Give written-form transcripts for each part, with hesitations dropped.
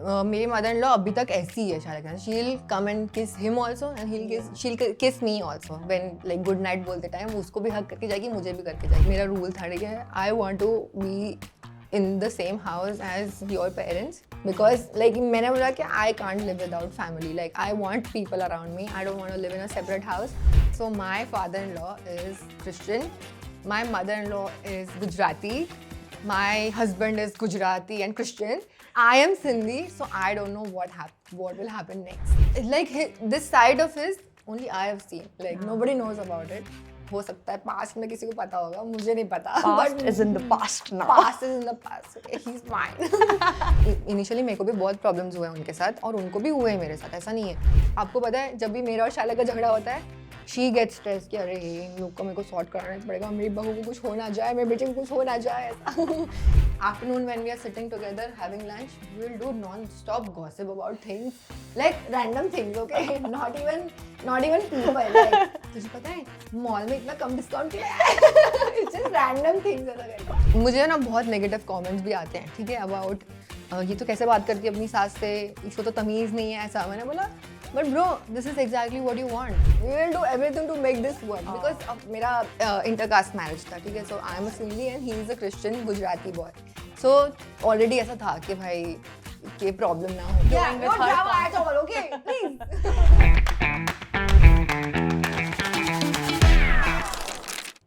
मेरी mother in law अभी तक ऐसी है शायद. शील कम एंड किस हिम ऑल्सो एंड शील किस me also when like good night बोलते टाइम उसको भी हक करके जाएगी, मुझे भी करके जाएगी. मेरा रूल था, ठीक है, I want to be in the same house as your parents because like मैंने बोला कि I can't live without family. Like I want people around me. I don't want to live in a separate house. So my father-in-law is Christian. My mother-in-law is Gujarati. My husband is Gujarati and Christian. I am Sindhi, so I don't know what will happen next. Like this side of his only I have seen. Like nobody knows about it. हो सकता है past में किसी को पता होगा, मुझे नहीं पता. Past is in the past now. Past is in the past. Okay, he's fine. Ininitially मेरे को भी बहुत प्रॉब्लम्स हुए उनके साथ और उनको भी हुए मेरे साथ, ऐसा नहीं है. आपको पता है जब भी मेरा और शाला का झगड़ा होता है, शी गेट्स स्ट्रेस कि अरे इन लोग को मेरे को सॉर्ट कराना पड़ेगा, मेरी बहू को कुछ हो ना जाए, मेरे बेटे को कुछ हो ना जाए, ऐसा. Afternoon when we are sitting together having lunch, we will do non-stop gossip about things, like random things, okay? Not even people. Like, तुझे पता है मॉल में इतना कम डिस्काउंट किया है. It's just random things ऐसा करके. मुझे ना बहुत नेगेटिव कमेंट्स भी आते हैं, ठीक है, अबाउट ये तो कैसे बात करती है अपनी सास से, इसको तो तमीज़ नहीं है, ऐसा. मैंने बोला but bro, this is exactly what you want. We will do everything to make this work because अब मेरा intercaste marriage था, ठीक है. So I am a Sindhi and he is a Christian Gujarati boy. So already ऐसा था कि भाई ये problem ना हो. Yeah, no drama at all, okay? Please.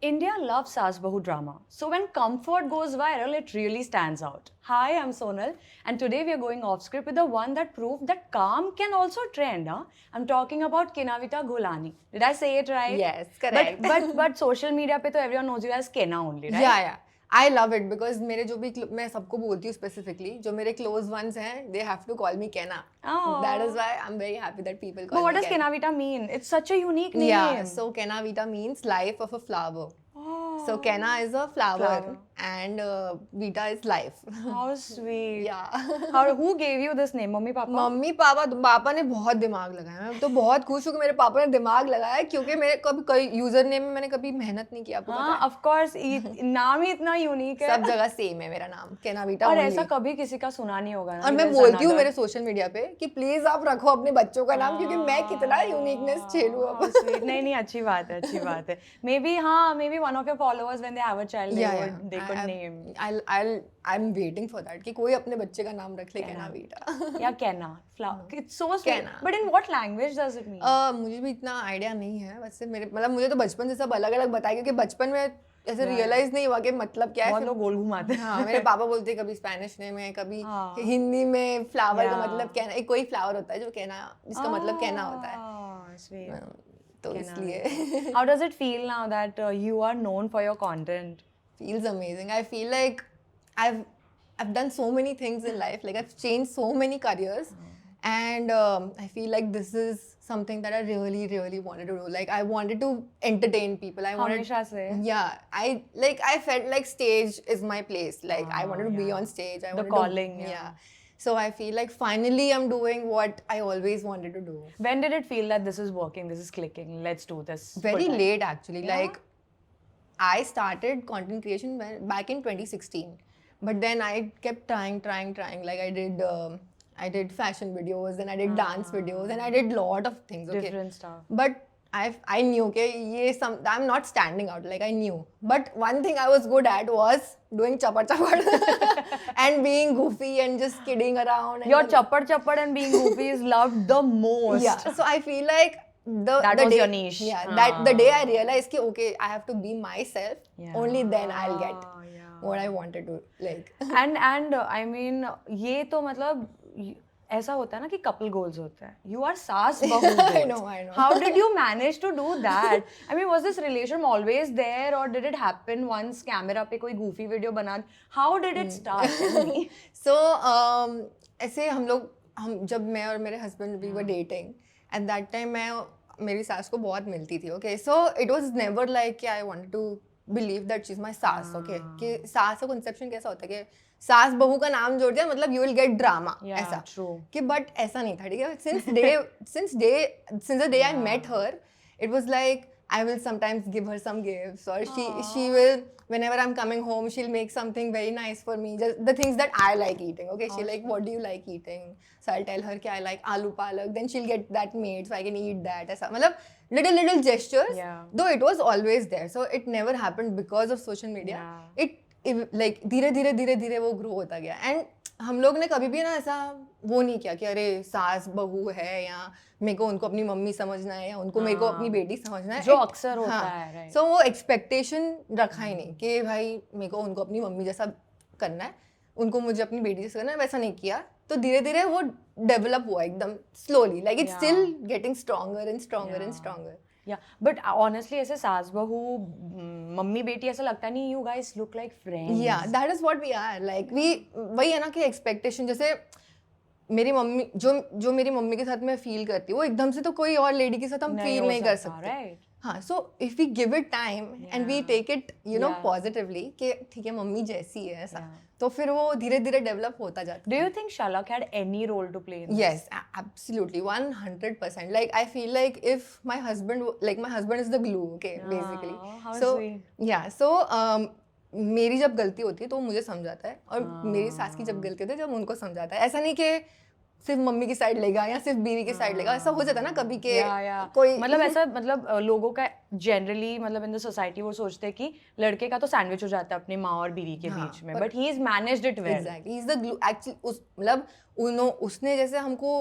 India loves Saas Bahu drama. So when comfort goes viral, it really stands out. Hi, I'm Sonal, and today we are going off script with the one that proved that calm can also trend. Huh? I'm talking about Kenavita Gholani. Did I say it right? Yes, correct. But social media pe to everyone knows you as Kena only, right? Yeah. I love it because मेरे जो भी मैं सबको बोलती हूँ specifically, जो मेरे close ones हैं, they have to call me Kena. Oh. That is why I'm very happy that people call me Kena. But what does Kenavita mean? It's such a unique name. Yeah, so Kenavita means life of a flower. Oh. So Kena is a flower. And Vita is life. How sweet. Yeah. Who gave you this name? Mummy papa? Mummy papa ने बहुत दिमाग लगाया. मैं तो बहुत खुश हूँ कि मेरे पापा ने दिमाग लगाया क्योंकि मेरे कभी कोई यूजर नेम में मैंने कभी मेहनत नहीं किया. हाँ, of course. नाम ही इतना यूनिक है. सब जगह सेम है मेरा नाम, केनाविटा. और ऐसा कभी किसी का सुना नहीं होगा ना. और मैं बोलती हूँ मेरे सोशल मीडिया पे कि प्लीज आप रखो अपने बच्चों का नाम क्योंकि मैं कितना यूनिकनेस झेलूँ अब. नहीं अच्छी बात है. Maybe one of your followers when they have a child they could name. I'm waiting for that कि कोई अपने बच्चे का नाम रख ले केनाविटा. या केना. It's so sweet. But in what language does it mean? मुझे भी इतना आइडिया नहीं है. वैसे मेरे मतलब मुझे तो बचपन से सब अलग अलग बताया क्योंकि बचपन में ऐसे रियलाइज नहीं हुआ कि मतलब क्या है. बहुत लोग गोल घुमाते हैं. हाँ, मेरे पापा बोलते हैं कभी स्पेनिश में कभी हिंदी में फ्लावर का मतलब कहना. एक कोई फ्लावर होता है जो कहना जिसका मतलब कहना होता है. तो इसलिए. How does it feel now that you are known for your content? Feels amazing. I feel like I've done so many things in life. Like I've changed so many careers, and I feel like this is something that I really wanted to do. Like I wanted to entertain people. I wanted. हमेशा से. Yeah, I felt like stage is my place. Like I wanted to be on stage. I wanted the calling. Yeah. So I feel like finally I'm doing what I always wanted to do. When did it feel that this is working, this is clicking, let's do this? Very late actually. Yeah? Like I started content creation back in 2016. But then I kept trying. Like I did fashion videos, and I did dance videos, and I did lot of things. Okay? Different stuff. But I knew, okay, I'm not standing out. Like I knew. But one thing I was good at was doing chapad and being goofy and just kidding around. And your chapad and being goofy is loved the most. Yeah. So I feel like that was your niche. Yeah. The day I realized that okay, I have to be myself. Yeah. Only then I'll get what I wanted to like. And I mean, ये तो मतलब ऐसा होता है ना कि couple goals होता है. You are सास बहू. I know. How did you manage to do that? I mean, was this relationship always there, or did it happen once camera पे कोई goofy video बना? How did it start? So ऐसे हम जब मैं और मेरे husband we were dating, at that time मैं मेरी सास को बहुत मिलती थी. Okay, so it was never like कि I wanted to believe that she's my सास. Okay, कि सास का conception कैसा होता है कि सास बहू का नाम जोड़ दिया मतलब you will get drama. ऐसा. True. कि but ऐसा नहीं था, ठीक है. Since the day I met her, it was like I will sometimes give her some gifts, or she will, whenever I'm coming home, she'll make something very nice for me, just the things that I like eating. Okay, she'll like, what do you like eating? So I'll tell her कि I like aloo palak, then she'll get that made so I can eat that. ऐसा मतलब little gestures. Yeah. Though it was always there, so it never happened because of social media. Yeah. It like धीरे वो grow होता गया. And हम लोग ने कभी भी ना ऐसा वो नहीं किया कि अरे सास बहू है या मेरे को उनको अपनी मम्मी समझना है या उनको मेरे को अपनी बेटी समझना है, जो अक्सर होता है. सो वो एक्सपेक्टेशन रखा ही नहीं कि भाई मेरे को उनको अपनी मम्मी जैसा करना है, उनको मुझे अपनी बेटी जैसा करना है, वैसा नहीं किया. तो धीरे धीरे वो डेवलप हुआ एकदम slowly, like it's still getting stronger and stronger and stronger. Yeah, but honestly, ऐसे सास बहू मम्मी बेटी ऐसा लगता नहीं, you guys look like friends. Yeah, that is what we are. Like we वही है ना कि expectation, जैसे मेरी मम्मी जो मेरी मम्मी के साथ मैं फील करती हूँ वो एकदम से तो कोई और लेडी के साथ हम फील नहीं कर सकते. Right. हाँ, so if we give it time and we take it, you know, positively कि ठीक है मम्मी जैसी है ऐसा, तो फिर वो धीरे धीरे डेवलप होता जाता है. Do you think Shalak had any role to play in this? Yes, absolutely, 100%. Like I feel like if my husband is the glue, okay, basically. How So sweet. yeah, so मेरी जब गलती होती है तो वो मुझे समझाता है, और मेरी सास की जब गलती होती है जब उनको समझाता है. ऐसा नहीं कि सिर्फ मम्मी की साइड लेगा या सिर्फ बीवी की साइड लेगा, ऐसा हो जाता है ना कभी के कोई मतलब ऐसा मतलब लोगों का जनरली मतलब इन द सोसाइटी वो सोचते हैं कि लड़के का तो सैंडविच हो जाता है अपनी माँ और बीवी के बीच में, but he is managed it well. Exactly, he is the glue. Actually मतलब उसने जैसे हमको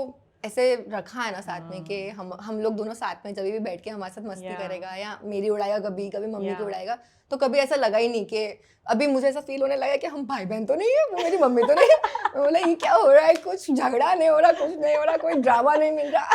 ऐसे रखा है ना साथ में कि हम लोग दोनों साथ में जब भी बैठ के हमारे साथ मस्ती करेगा या मेरी उड़ाएगा कभी मम्मी की उड़ाएगा, तो कभी ऐसा लगा ही नहीं कि अभी मुझे ऐसा फील होने लगा कि हम भाई बहन तो नहीं है, वो मेरी मम्मी तो नहीं है. बोला ये क्या हो रहा है, कुछ झगड़ा नहीं हो रहा, कुछ नहीं हो रहा, कोई ड्रामा नहीं मिल रहा.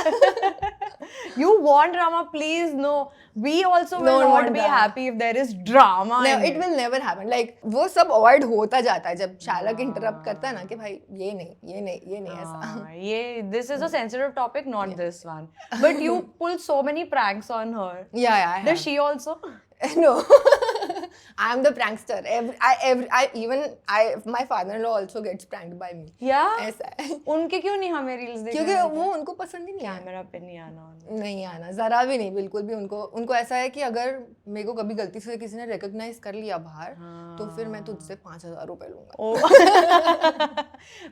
You want drama, please no. We also will not be happy if there is drama. No, it will never happen. Like वो सब अवॉइड होता जाता है जब शालक इंटरप्ट करता है ना कि भाई ये नहीं ऐसा. ये this is a sensitive topic, not this one. But you pull so many pranks on her. Yeah, I have. Does she also? No. I am the prankster. My father-in-law also gets pranked by me. Yeah. ऐसा है. उनके क्यों नहीं हमें reels देखने? क्योंकि वो उनको पसंद ही नहीं है. कैमरा पे नहीं आना. नहीं आना, जरा भी नहीं, बिल्कुल भी. उनको ऐसा है कि अगर मेरे को कभी गलती से किसी ने रिकॉग्नाइज कर लिया बाहर, तो फिर मैं तुझसे 5,000 रुपए लूंगा.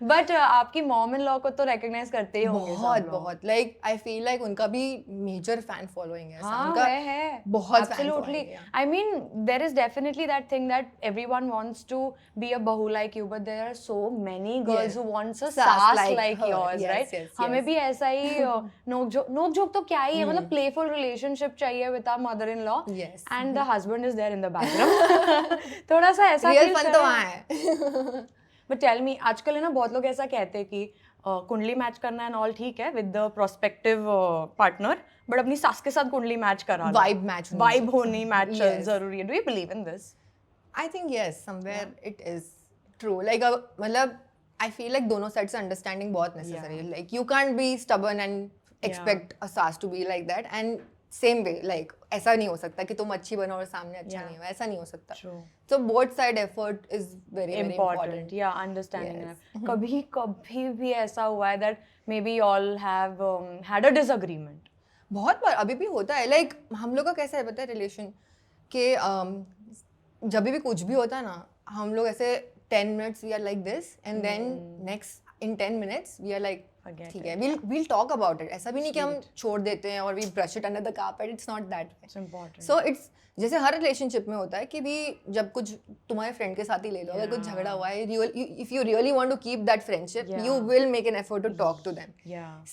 बट आपकी मॉम इन लॉ को तो रिकॉग्नाइज करते ही होंगे. बहुत लाइक आई फील लाइक उनका भी मेजर फैन फॉलोइंग है. उनका है बहुत absolutely. I mean, there is definitely that thing that everyone wants to be a bahu like you, but there are so many girls who wants a sass like yours, right? हमें भी ऐसा ही नोक झोंक तो क्या ही है, मतलब playful relationship चाहिए with our mother-in-law, and the husband is there in the background. थोड़ा सा ऐसा real fun तो वहाँ है. But tell me, आजकल है ना बहुत लोग ऐसा कहते हैं कि कुंडली मैच करना एंड ऑल ठीक है with the prospective partner, but अपनी सास के साथ कुंडली मैच करा, वाइब होनी मैच जरूरी है. Do you believe in this? I think yes, somewhere it is true. Like मतलब आई फील लाइक दोनों साइड से अंडरस्टैंडिंग बहुत नेसेसरी है. Like you can't be stubborn and expect a सास to be like that, and same way like ऐसा नहीं हो सकता कि तुम अच्छी बनो और सामने अच्छा नहीं हो, ऐसा नहीं हो सकता. So both side effort is very important. Yeah, understanding that. कभी भी ऐसा हुआ है that maybe y'all have had a disagreement? बहुत बार अभी भी होता है. लाइक हम लोग का कैसा है पता है रिलेशन के जब भी कुछ भी होता है ना, हम लोग ऐसे 10 minutes we are like this and then next in 10 minutes we are like ठीक है, we'll talk about it. ऐसा भी नहीं कि हम छोड़ देते हैं और we brush it under the carpet. It's not that way. It's important. So it's जैसे हर रिलेशनशिप में होता है कि भी जब कुछ तुम्हारे फ्रेंड के साथ ही ले लो, अगर कुछ झगड़ा हुआ है, if you really want to keep that friendship, you will make an effort to talk to them.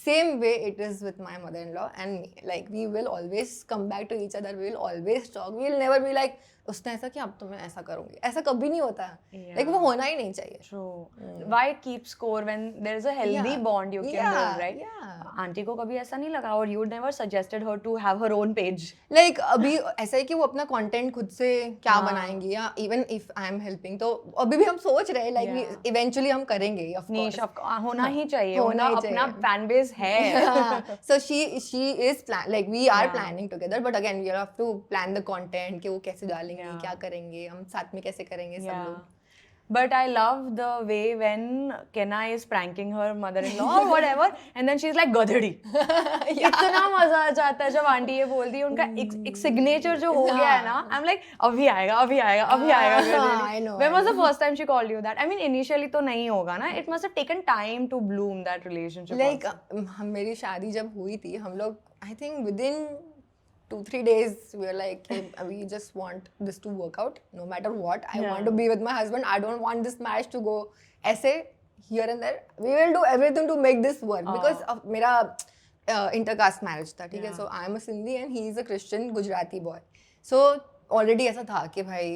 Same way it is with my mother-in-law and me. Like we will always come back to each other. We will always talk. We will never be like उसने ऐसा किया अब तो मैं ऐसा करूंगी. ऐसा कभी नहीं होता. Like वो होना ही नहीं चाहिए. True. Why keep score when there is a healthy bond you can build, right? Aunty को कभी ऐसा नहीं लगा और you never suggested her to have her own page. Like अभी ऐसा है कि वो अपना कंटेंट खुद से क्या बनाएंगी, या even if I am helping, तो अभी भी हम सोच रहे हैं लाइक इवेंचुअली हम करेंगे. ऑफ कोर्स होना ही चाहिए, होना अपना फैन बेस है. So she is like we are planning together, but again we have to plan the content कि वो कैसे डालेंगे, क्या करेंगे, हम साथ में कैसे करेंगे सब लोग. But I love the way when Kenna is pranking her mother-in-law or whatever, and then she's like gadhadi. इतना मजा आ जाता है जब आंटी ये बोलती है, उनका एक सिग्नेचर जो हो गया है ना, I'm like अभी आएगा अभी आएगा अभी आएगा gadhadi. I know. When was the first time she called you that? I mean initially तो नहीं होगा ना, it must have taken time to bloom that relationship. Like मेरी शादी जब हुई थी हम लोग I think within 2-3 days we were like hey, we just want this to work out no matter what. I want to be with my husband. I don't want this marriage to go ऐसे here and there. We will do everything to make this work because of मेरा intercaste marriage था, ठीक है. So I am a Sindhi and he is a Christian Gujarati boy. So already ऐसा था कि भाई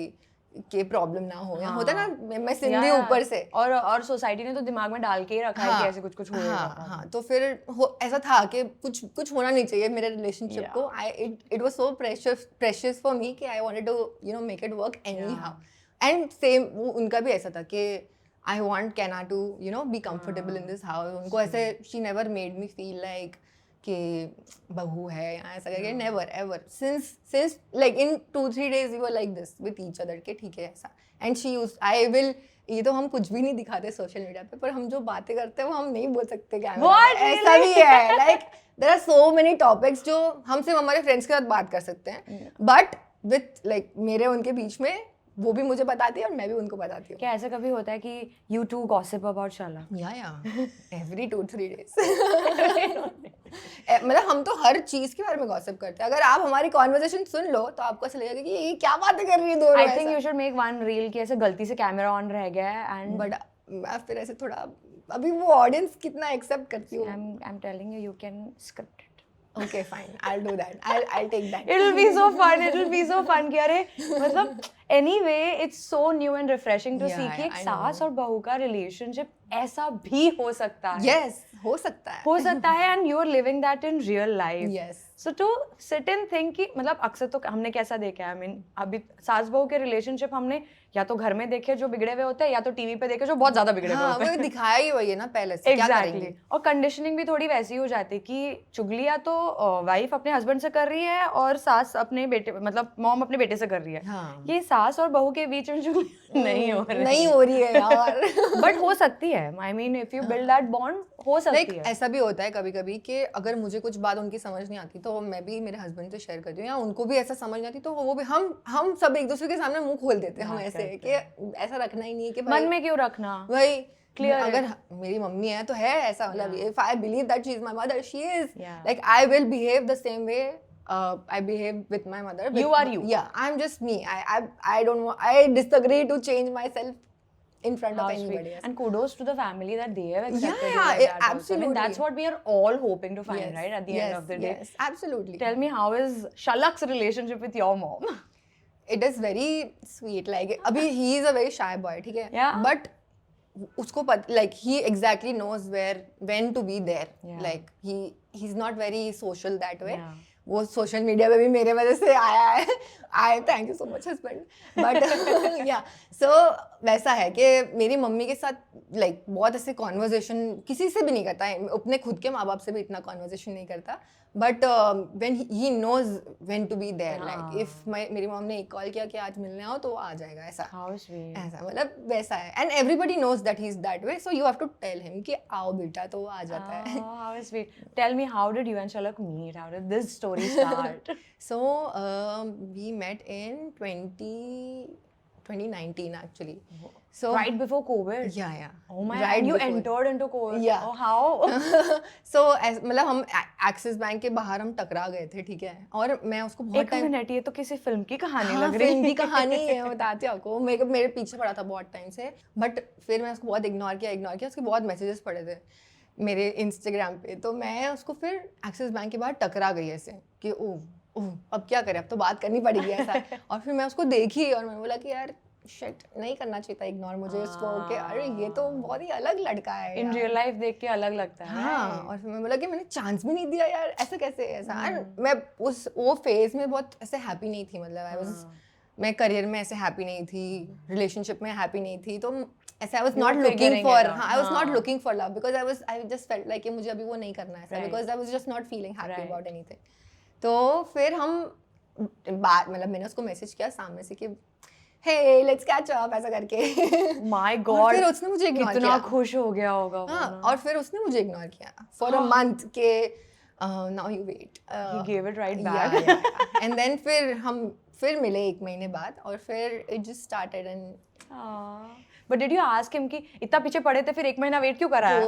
के प्रॉब्लम ना हो या होता ना मैं सिंधी ऊपर से और सोसाइटी ने तो दिमाग में डाल के ही रखा है कि ऐसे कुछ होएगा. हाँ तो फिर ऐसा था कि कुछ होना नहीं चाहिए मेरे रिलेशनशिप को. It was so precious for me कि I wanted to you know make it work anyhow. And same उनका भी ऐसा था कि I want Kenna to you know be comfortable in this house. उनको ऐसे she never made me feel like कि बहू है या ऐसा करके. Never ever since like in 2-3 days we were like this with each other के ठीक है ऐसा. And she use I will ये तो हम कुछ भी नहीं दिखाते सोशल मीडिया पे पर हम जो बातें करते हैं वो हम नहीं बोल सकते कैमरा पे. ऐसा भी है like there are so many topics जो हम सिर्फ हमारे फ्रेंड्स के साथ बात कर सकते हैं बट विथ लाइक मेरे उनके बीच में वो भी मुझे बताती है और मैं भी उनको बताती हूँ. क्या ऐसा कभी होता है कि you two gossip about Shala? या एवरी 2-3 days. मतलब हम तो हर चीज के बारे में गॉसिप करते हैं. अगर आप हमारी कॉन्वर्सेशन सुन लो तो आपको ऐसा लगेगा कि ये क्या बातें कर रही है दोनों. I think you should make one reel कि ऐसे गलती से कैमरा ऑन रह गया है and बट मैं फिर ऐसे थोड़ा अभी वो ऑडियंस कितना एक्सेप्ट करती हूँ. I'm telling you can script it. Okay, fine. I'll do that. I'll take that. It'll be so fun. It'll be so fun कि अरे मतलब anyway it's so new and refreshing to see कि एक सास और बहू का relationship ऐसा भी हो सकता है. Yes, हो सकता है and you're living that in real life. Yes. So to sit and think कि मतलब अक्सर तो हमने कैसा देखा है. I mean अभी सास बहू के relationship हमने या तो घर में देखे जो बिगड़े हुए होते हैं या तो टीवी पे देखे जो बहुत ज्यादा बिगड़े हुए होते हैं. वो दिखाया ही वही है ना पहले से. क्या करेंगे. और कंडीशनिंग भी थोड़ी वैसी हो जाती है कि चुगलियां तो वाइफ अपने हस्बैंड से कर रही है और सास अपने बेटे मतलब मॉम अपने बेटे से कर रही है. ये सास और बहू के बीच में चुगली नहीं हो रही है यार. बट हो सकती है. I mean if you build that bond हो सकती है. ऐसा भी होता है कभी कभी कि अगर मुझे कुछ बात उनकी समझ नहीं आती तो मैं भी मेरे हस्बैंड से शेयर करती हूँ या उनको भी ऐसा समझ नहीं आती तो वो भी हम सब एक दूसरे के सामने मुंह खोल देते हैं. हम ऐसे कि ऐसा रखना ही नहीं है कि मन में क्यों रखना. भाई क्लियर अगर मेरी मम्मी है तो है ऐसा मतलब if I believe that she is my mother she is like I will behave the same way I behave with my mother. You are you. Yeah, I'm just me. I don't want. I disagree to change myself in front of anybody else. And kudos to the family that they have accepted you yeah, like that absolutely. Also. I mean, that's what we are all hoping to find, right? At the end of the day. Yes, absolutely. Tell me, how is Shalak's relationship with your mom? It is very sweet. Like, abhi he is a very shy boy, ठीक है? Yeah. But उसको like he exactly knows when to be there. Yeah. Like he's not very social that way. Yeah. वो social media पे भी मेरे वजह से आया है. आई thank you so much husband. But या सो वैसा है कि मेरी मम्मी के साथ लाइक बहुत ऐसे कॉन्वर्जेशन किसी से भी नहीं करता है. अपने खुद के माँ बाप से भी इतना कॉन्वर्जेशन नहीं करता. But when he knows when to be there. Like if मेरी मॉम ने एक कॉल किया कि आज मिलने आओ तो वो आ जाएगा. ऐसा ऐसा मतलब वैसा है. And everybody knows that he is that way so you have to tell him कि आओ बेटा तो वो आ जाता है. How sweet. Tell me, how did you and Shalak meet? How did this story start? So we met in 2019 actually. So right before COVID. Yeah. Oh my right God. You before. entered into COVID. Yeah. Oh, how? So मतलब हम axis bank के बाहर हम टकरा गए थे, ठीक है. और मैं उसको बहुत टाइम. एक मिनट, ये तो किसी फिल्म की कहानी लग रही है. फिल्म की कहानी है, बताती हूँ आपको. मेरे पीछे पड़ा था बहुत टाइम से. बट फिर मैं उसको बहुत इग्नोर किया. उसके बहुत मैसेजेस पड़े थे मेरे इंस्टाग्राम पे. तो मैं उसको फिर एक्सिस बैंक के बाहर टकरा गई ऐसे कि ओह अब क्या करें, अब तो बात करनी पड़ेगी ऐसा. और फिर मैं उसको देखी और मैं बोला कि यार शिट नहीं करना चाहिए था इग्नोर मुझे इसको कि अरे ये तो बहुत ही अलग लड़का है. इन रियल लाइफ देख के अलग लगता है. हाँ. और फिर मैं बोला कि मैंने चांस भी नहीं दिया यार, ऐसा कैसे ऐसा. एंड मैं वो फेज में बहुत ऐसे हैप्पी नहीं थी. मतलब मैं करियर में ऐसे हैप्पी नहीं थी, रिलेशनशिप में हैप्पी नहीं थी. तो ऐसे I was not looking for love because I just felt like मुझे अभी वो नहीं करना है because I was just not feeling happy about anything. तो फिर हम मतलब मैंने उसको मैसेज किया सामने से कि हे लेट्स कैच अप ऐसा करके। My और God, फिर उसने मुझे इग्नोर कितना किया। खुश हो गया होगा वो हाँ, ना। और फिर उसने मुझे इग्नोर किया फॉर अ मंथ के now you wait. He gave it right back. And then फिर मिले 1 महीने बाद और फिर it just started and But did you ask him कि इतना पीछे पड़े थे फिर 1 महीना वेट क्यों करा है?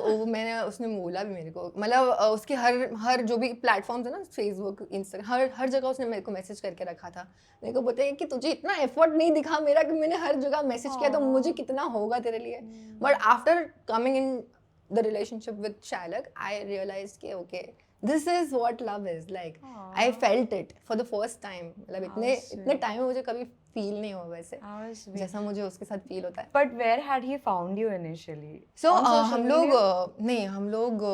उसने बोला भी मेरे को, मतलब उसके हर जो भी प्लेटफॉर्म्स है ना, फेसबुक, इंस्टाग्राम, हर जगह उसने मेरे को मैसेज करके रखा था। मेरे को बोलते हैं कि तुझे इतना एफर्ट नहीं दिखा मेरा कि मैंने हर जगह मैसेज किया, तो मुझे कितना होगा तेरे लिए। But after coming in the relationship with Shalak I realize कि okay this is what love is like. I felt it for the first time, मतलब इतने टाइम में मुझे कभी फील नहीं हुआ वैसे जैसा मुझे उसके साथ फील होता है। But where had he found you initially? So On social हम media? लोग हम लोग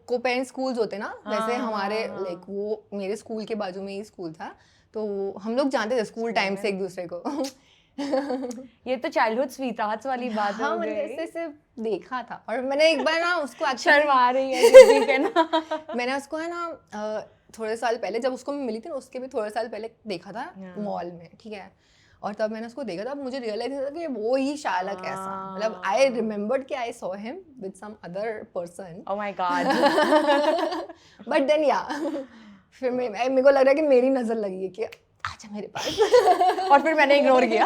को पेरेंट स्कूल्स होते ना, वैसे हमारे लाइक वो मेरे स्कूल के बाजू में ही स्कूल था, तो हम लोग जानते थे स्कूल टाइम से एक दूसरे को। ये तो चाइल्डहुड स्वीटहार्ट्स वाली बात हाँ, हो मैंने गई। ऐसे देखा था और मैंने एक बार ना उसको शर्मा रही है किसी के ना। मैंने उसको है ना थोड़े साल पहले जब उसको मैं मिली थी ना, उसके भी थोड़े साल पहले देखा था मॉल में, ठीक है। और तब मैंने उसको देखा था, मुझे रियलाइज था कि वो ही शालक ऐसा, मतलब आई रिमेम्बर्ड कि I saw him with some other person. Oh my God. But then या फिर मेरे को लग रहा है कि मेरी नजर लगी है कि आजा मेरे पास। और फिर मैंने इग्नोर किया।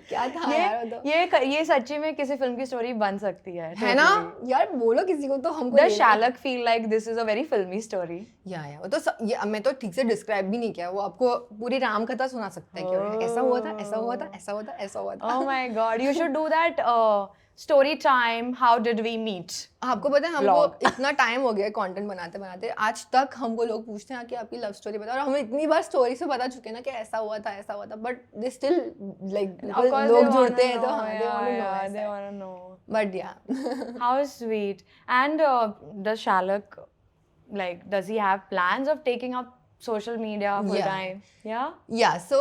क्या था यार वो तो। ये सच्ची में किसी फिल्म की स्टोरी बन सकती है ना यार, बोलो किसी को तो हमको। Does Shalak feel like this is a very filmy story? या वो तो ये मैं तो ठीक से डिस्क्राइब भी नहीं किया, वो आपको पूरी राम कथा सुना सकता है कि ऐसा हुआ था, ऐसा हुआ था, ऐसा हुआ था, ऐसा हुआ था। Oh my God, you should do that story time. How did we meet? आपको पता है हमको इतना टाइम हो गया कंटेंट बनाते बनाते, आज तक हमको लोग पूछते हैं कि आपकी लव स्टोरी बताओ, और हमें इतनी बार स्टोरी से बता चुके हैं ना कि ऐसा हुआ था, ऐसा हुआ था, बट दे स्टिल लाइक लोग जुड़ते हैं तो they want to know. But yeah. How sweet. And does Shalak, like, does he have plans of taking up social media full time? Yeah. So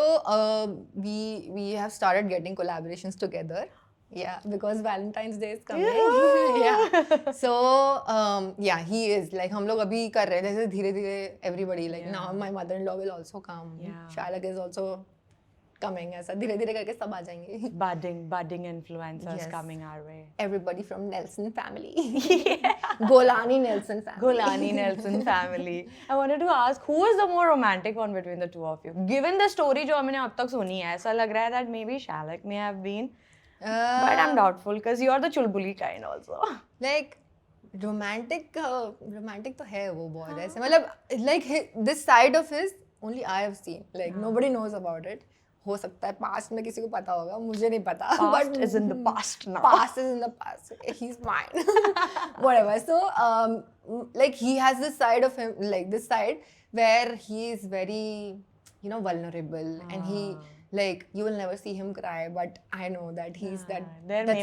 we have started getting collaborations together. Yeah, because Valentine's Day is coming. Yeah. So yeah, he is like, हम लोग अभी कर रहे हैं जैसे धीरे धीरे everybody like now my mother-in-law will also come. Shalak is also coming, ऐसा धीरे धीरे करके सब आ जाएंगे. Budding influencers coming our way. Everybody from Nelson family. Golani Nelson family. Golani Nelson family. I wanted to ask, who is the more romantic one between the two of you? Given the story जो हमने अब तक सुनी है, ऐसा लग रहा है that maybe Shalak may have been. But I'm doubtful because you're the chulbuli kind also. Like romantic तो है वो बहुत ऐसे, मतलब like this side of his only I have seen. Like nobody knows about it. हो सकता है past में किसी को पता होगा, मुझे नहीं पता. Past is in the past now. Past is in the past. He's mine. Whatever. So like he has this side of him, like this side where he is very, you know, vulnerable, and he like you will never see him cry, but I know that he's that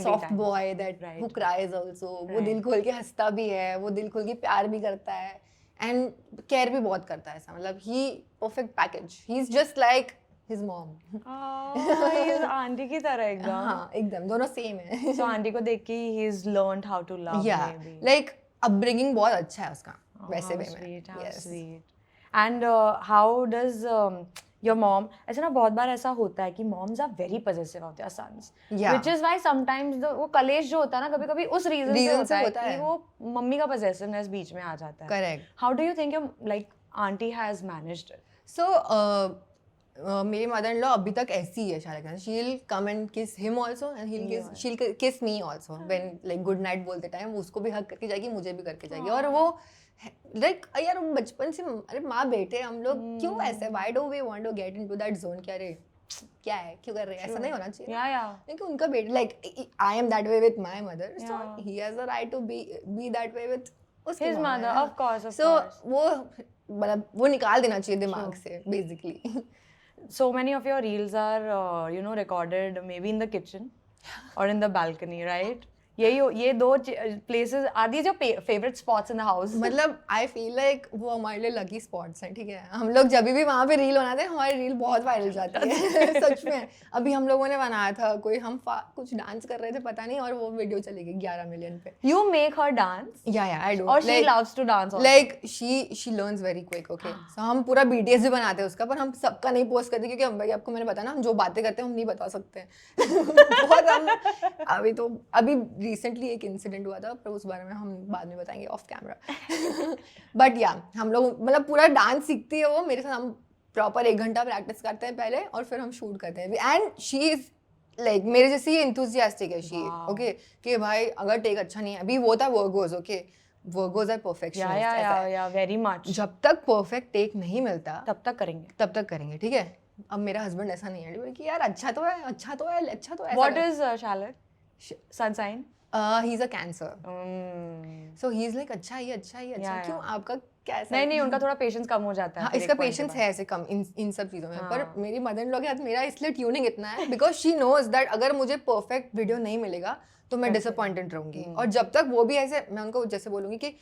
soft boy that who cries also. वो दिल खोल के हंसता भी है, वो दिल खोल के प्यार भी करता है, and care भी बहुत करता है, ऐसा मतलब he perfect package. He's just like his mom. He's aunty की तरह एकदम. हाँ एकदम, दोनों सेम है. So आंटी को देख के he's learned how to love. Yeah, maybe. like upbringing बहुत अच्छा है उसका वैसे वे में. Sweet, how sweet. And how does your mom, ऐसा ना बहुत बार ऐसा होता है कि moms are very possessive of their sons, which is why sometimes वो कलेश जो होता है ना, कभी कभी उस reason से होता है कि वो मम्मी का possessiveness बीच में आ जाता है. Correct. How do you think your like auntie has managed it? So मेरी mother-in-law अभी तक ऐसी ही है शायद. She'll come and kiss him also, and she'll kiss me also when like good night बोलते टाइम उसको भी hug करके जाएगी, मुझे भी करके जाएगी. और वो लाइक यार बचपन से अरे माँ बेटे हम लोग क्यों ऐसे, why do we want to get into that zone कि अरे क्या है, क्यों कर रहे हैं, ऐसा नहीं होना चाहिए. क्योंकि उनका बेटे like I am that way with my mother, so he has a right to be that way with उसकी his mother, of course. So वो मतलब वो निकाल देना चाहिए दिमाग से basically. So many of your reels are you know recorded maybe in the kitchen or in the balcony, right? ये दो places are these your favorite spots in the house? मतलब आई फील लाइक वो हमारे लिए lucky spots हैं, ठीक है। हम लोग जब भी वहाँ पे रील बनाते हैं हमारी रील बहुत वायरल जाती है सच में। अभी हम लोगों ने बनाया था कोई, हम कुछ डांस कर रहे थे पता नहीं, और वो वीडियो चली गई 11 मिलियन पे। You make her dance? Yeah, I do. Or she loves to dance also? Like she learns very quick, okay. So हम पूरा BTS भी बनाते हैं उसका, पर हम सबका नहीं पोस्ट करते क्योंकि हम भाई आपको मैंने बताया ना, हम जो बातें करते हैं हम नहीं बता सकते बहुत हम अभी रिसेंटली एक इंसिडेंट हुआ था, पर उस बारे में हम बाद में बताएंगे ऑफ कैमरा। बट या हम लोग मतलब पूरा डांस सीखती है वो मेरे साथ, हम प्रॉपर 1 घंटा प्रैक्टिस करते हैं पहले और फिर हम शूट करते हैं। एंड शी इज लाइक मेरे जैसी एंथुसियास्टिक है शी, ओके, कि भाई अगर टेक अच्छा नहीं है, अभी वो था Virgos, okay, Virgos are perfectionist, yeah very much. जब तक परफेक्ट टेक नहीं मिलता तब तक करेंगे, ठीक है। अब मेरा हस्बैंड ऐसा नहीं है कि यार अच्छा तो है What is Charlotte sun sign? He is a cancer, so he is like अच्छा ही क्यों आपका कैसा नहीं उनका थोड़ा पेशेंस कम हो जाता है। हाँ, इसका पेशेंस है ऐसे कम इन सब चीज़ों में। पर मेरी मदर इन लॉ के साथ मेरा इसलिए ट्यूनिंग इतना है बिकॉज शी नोज दैट अगर मुझे परफेक्ट वीडियो नहीं मिलेगा तो मैं डिसअपॉइंटेड रहूंगी। और जब तक वो भी ऐसे, मैं उनको जैसे बोलूँगी कि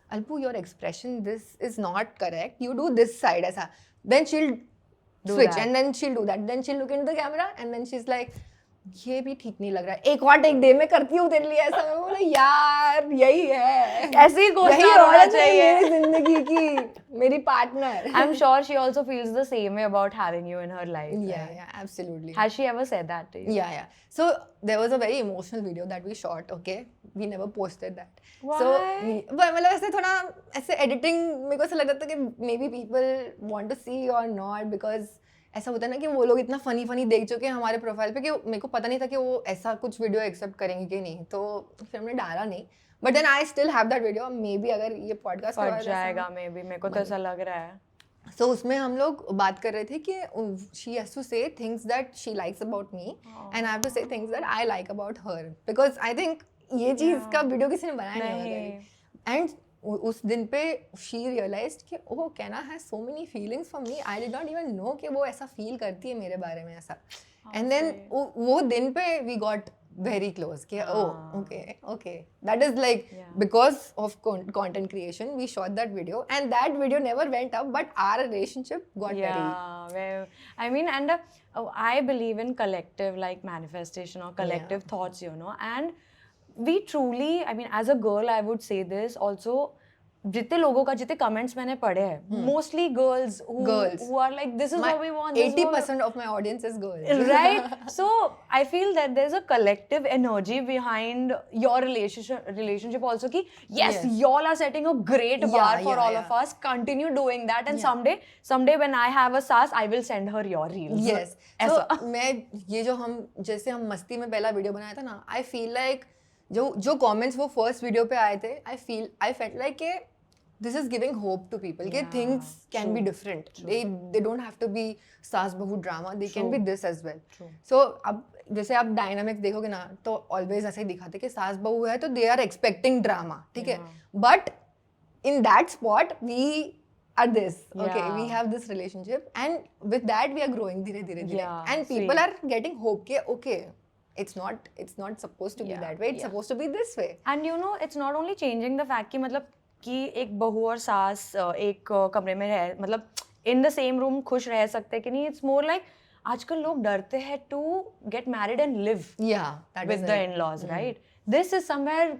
Alpu your expression this is not correct, you do this side ऐसा, then she'll switch and then she'll do that, then she'll look into the camera and then she's like ये भी ठीक नहीं लग रहा है, एक और टेक दे, मैं करती हूँ तेरे लिए ऐसा। मैं बोला यार यही है, ऐसे ही कोस्टार होना चाहिए मेरी जिंदगी की, मेरी partner. I'm sure she also feels the same way about having you in her life. Yeah, absolutely. Has she ever said that to you? Yeah. So there was a very emotional video that we shot, okay? We never posted that. Why? So मतलब ऐसे थोड़ा ऐसे editing मेरे को ऐसा लग रहा था कि maybe people want to see or not, because ऐसा होता है ना कि वो लोग इतना फनी देख चुके हैं हमारे प्रोफाइल पे कि मेरे को पता नहीं था कि वो ऐसा कुछ वीडियो एक्सेप्ट करेंगे कि नहीं, तो फिर हमने डाला नहीं। But then I still have that video, maybe अगर ये पॉडकास्ट पड़ जाएगा मे बी, मेरे को तो ऐसा लग रहा है। सो उसमें हम लोग बात कर रहे थे कि she has to say things that she likes about me and I have to say things that I like about her, because I think ये चीज़ का वीडियो किसी ने बनाया नहीं। एंड उस दिन पे शी रियलाइज्ड कि ओह कैना has so many feelings for me, I did not even know कि वो ऐसा फील करती है मेरे बारे में ऐसा। एंड देन वो दिन पे वी गॉट very close कि oh okay that is like because of content creation we shot that video and that video never went up, but our relationship got well, I mean, and I believe in collective like manifestation or collective thoughts, you know, and we truly, I mean, as a girl I would say this also, जितने लोगों का जितने comments मैंने पढ़े हैं mostly girls who are like this is what we want, 80% of my audience is girls, right? So I feel that there's a collective energy behind your relationship also ki yes y'all are setting a great bar for all of us, continue doing that and someday when I have a sass I will send her your reels. yes so मैं ये जो हम जैसे हम मस्ती में पहला video बनाया था ना, I feel like जो कमेंट्स वो फर्स्ट वीडियो पे आए थे, I felt like कि this is giving hope to people कि things can be different, they don't have to be सास बहू drama, they can be this as well. So अब जैसे आप डायनामिक्स देखोगे ना तो ऑलवेज ऐसे ही दिखाते कि सास बहू है तो दे आर एक्सपेक्टिंग ड्रामा, ठीक है, but in that spot we are this, okay, we have this relationship and with that we are growing धीरे धीरे and people are getting hope कि okay it's not supposed to be that way, it's supposed to be this way. And you know it's not only changing the fact कि मतलब कि एक बहू और सास एक कमरे में रह मतलब in the same room खुश रह सकते हैं कि नहीं, it's more like आजकल लोग डरते हैं to get married and live with the in-laws, right? This is somewhere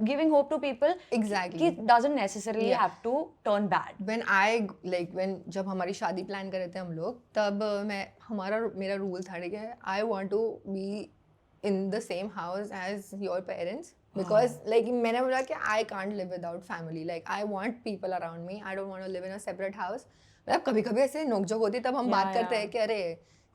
giving hope to people, exactly, it doesn't necessarily have to turn bad. when जब हमारी शादी प्लान कर रहे थे हम लोग, तब मेरा रूल था कि I want to be in the same house as your parents, because like मैंने बोला कि I can't live without family, like I want people around me, I don't want to live in a separate house. मतलब कभी-कभी ऐसे नोक-झोंक होती तब हम बात करते हैं कि अरे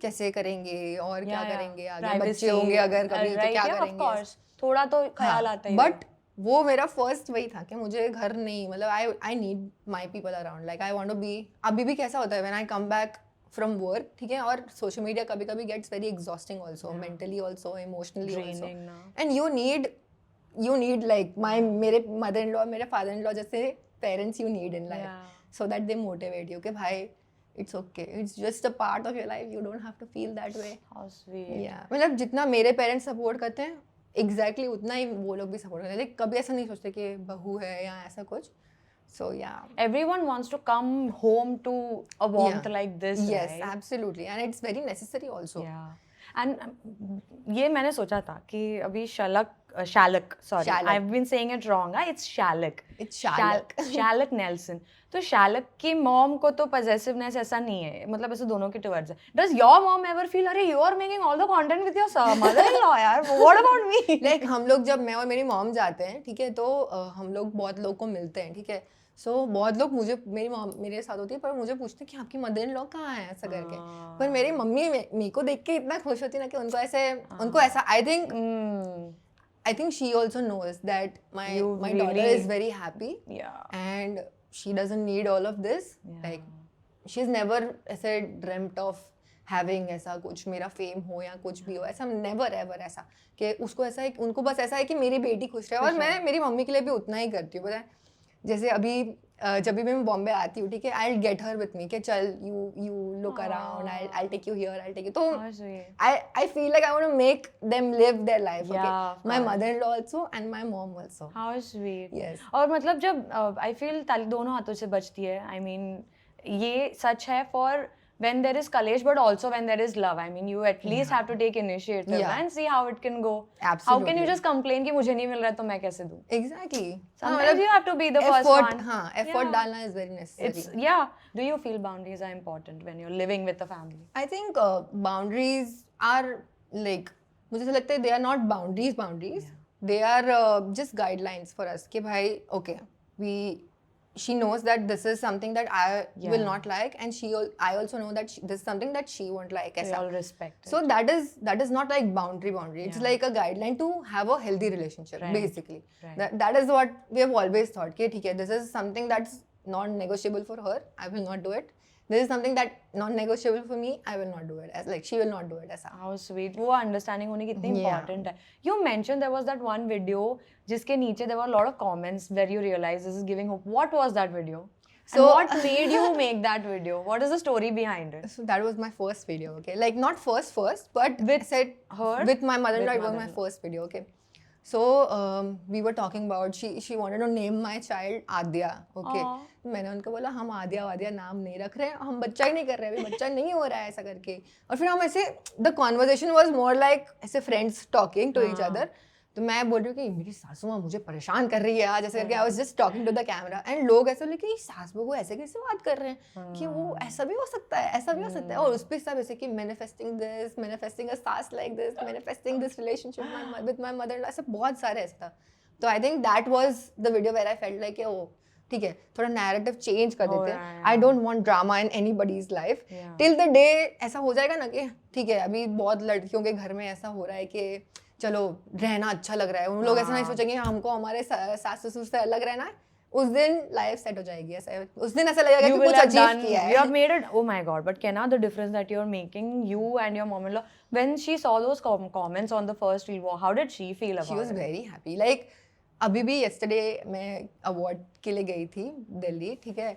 कैसे करेंगे और क्या करेंगे, आगे बच्चे होंगे अगर कभी तो क्या करेंगे, थोड़ा तो ख्याल आता है। बट वो मेरा फर्स्ट वही था कि मुझे घर नहीं, मतलब I need my people around, like I want to be. अभी भी कैसा होता है when I come back from work, ठीक है, और सोशल मीडिया कभी कभी gets very exhausting also, mentally also, emotionally also, and you need like मेरे मदर इन लॉ, मेरे फादर इन लॉ जैसे parents you need in life, so that they motivate you कि भाई it's okay, it's just a part of your life, you don't have to feel that way. How sweet. Yeah, मतलब जितना मेरे parents support करते हैं exactly उतना ही वो लोग भी सपोर्ट करते हैं, like, कभी ऐसा नहीं सोचते कि बहू है या ऐसा कुछ. So yeah. Everyone wants to come home to a warmth Yeah. like this, Yes, right? absolutely, and it's very necessary also. Yeah. And ये मैंने सोचा था कि अभी Shalak, sorry, Shalak. I've been saying it wrong. It's Shalak. It's Shalak. Shalak Nelson. तो Shalak की mom को तो possessiveness ऐसा नहीं है, मतलब ऐसे दोनों के towards है. Does your mom ever feel अरे you are making all the content with your mother-in-law यार? What about me? Like हम लोग जब मैं और मेरी मॉम जाते हैं, ठीक है, तो हम लोग बहुत लोग को मिलते हैं, ठीक है. सो बहुत लोग मुझे, मेरी मॉम मेरे साथ होती है, पर मुझे पूछते हैं कि आपकी मदर इन लॉ कहाँ है, ऐसा करके. पर मेरी मम्मी मेरे को देख के इतना खुश होती है ना कि उनको ऐसा I think she also knows that my daughter is very happy and she doesn't need all of this. Like she is never ऐसे ड्रीम्ड ऑफ हैविंग ऐसा कुछ मेरा फेम हो या कुछ भी हो, ऐसा नेवर एवर ऐसा कि उसको ऐसा है, उनको बस ऐसा है कि मेरी बेटी खुश रहे. और मैं मेरी मम्मी के लिए भी उतना ही करती हूँ, पता है. जैसे अभी जब भी मैं बॉम्बे आती हूँ, ठीक है, I will get her with me कि चल you look around, I take you here, I take you. तो I feel like I want to make them live their life, okay, my mother in law also and my mom also. How sweet. Yes. और मतलब जब I feel ताली दोनों हाथों से बचती है. आई मीन ये सच है फॉर when there is कलेश but also when there is love. I mean you at least have to take initiative and see how it can go. Absolutely. How can you just complain कि मुझे नहीं मिल रहा है तो मैं कैसे दूँ? Exactly. Sometimes you have to be the first one. हाँ, effort डालना is very necessary. Do you feel boundaries are important when you're living with a family? I think boundaries are like, मुझे ऐसा लगता है they are not boundaries. They are just guidelines for us कि भाई okay, she knows that this is something that I will not like, and I also know that this is something that she won't like. We all respect it. So that is not like boundary. It's like a guideline to have a healthy relationship, basically. That is what we have always thought. Okay, ठीक है, this is something that's non-negotiable for her. I will not do it. This is something that non-negotiable for me. I will not do it. Like she will not do it. ऐसा. How sweet. वो understanding होनी कितनी important है. You mentioned there was that one video जिसके नीचे there were a lot of comments where you realized this is giving hope. What was that video? So and what made you make that video? What is the story behind it? So that was my first video. Okay, like not first, but with my mother-in-law. It was my first video. Okay. So we were talking about she wanted to name my child Adya. Okay. मैंने उनको बोला हम आद्या नाम नहीं रख रहे हैं, हम बच्चा ही नहीं कर रहे, अभी बच्चा नहीं हो रहा है ऐसा करके. और फिर हम ऐसे the conversation was more like ऐसे friends talking to each other. तो मैं बोल रही हूँ कि मेरी सासू माँ मुझे परेशान कर रही है आज, जैसे करके I was just talking to the camera and लोग ऐसे बोले कि सास बहू ऐसे कैसे बात कर रहे हैं कि वो ऐसा भी हो सकता है, ऐसा भी हो सकता है. और उस पर सब ऐसे कि मैनिफेस्टिंग अ सास like this, manifesting this relationship with my mother, ऐसा बहुत सारे ऐसा था. तो I think that was the video where I felt like oh ठीक है, थोड़ा नैरेटिव चेंज कर देते हैं. I don't want drama in anybody's life till the day ऐसा हो जाएगा ना कि ठीक है अभी बहुत लड़कियों के घर में ऐसा हो रहा है कि चलो रहना अच्छा लग रहा है, उन लोग ऐसा नहीं सोचेंगे हमको हमारे सास ससुर से अलग रहना है, उस दिन लाइफ सेट हो जाएगी. ऐसा उस दिन ऐसा लगेगा कि कुछ अचीव किया है. You have made it. Oh my God! But Kenna, the difference that you're making, you and your mom-in-law, when she saw those comments on the first reel, how did she feel about it? She was very happy. Like अभी भी yesterday मैं award के लिए गई थी दिल्ली, ठीक है,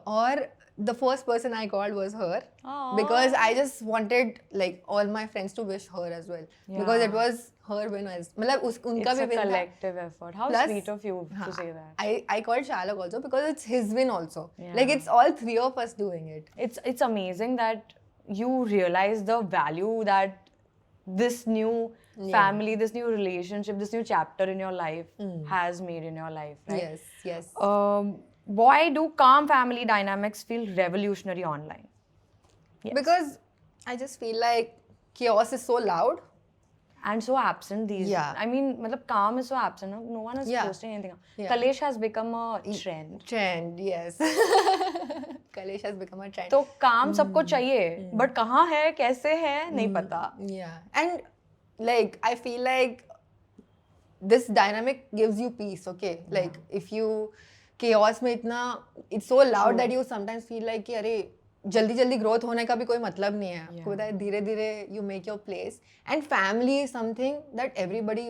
और the first person I called was her. Aww. Because I just wanted like all my friends to wish her as well. Yeah. Because it was her win as मतलब उनका भी win था. It's a collective effort. How sweet of you to say that. I called Shalak also because it's his win also. Yeah. Like it's all three of us doing it. It's amazing that you realize the value that this new family, this new relationship, this new chapter in your life has made in your life, right? Yes. Why do calm family dynamics feel revolutionary online? Yes. Because I just feel like chaos is so loud and so absent these days. I mean, calm is so absent. No one is posting anything. Kalesh has become a trend, yes. Kalesh has become a trend. तो calm सबको चाहिए, but कहाँ है, कैसे है, नहीं पता. Yeah, and like I feel like this dynamic gives you peace. Okay, like if you chaos में इतना it's so loud that you sometimes feel like कि अरे जल्दी ग्रोथ होने का भी कोई मतलब नहीं है. आपको पता है धीरे you make your place, and family is something that everybody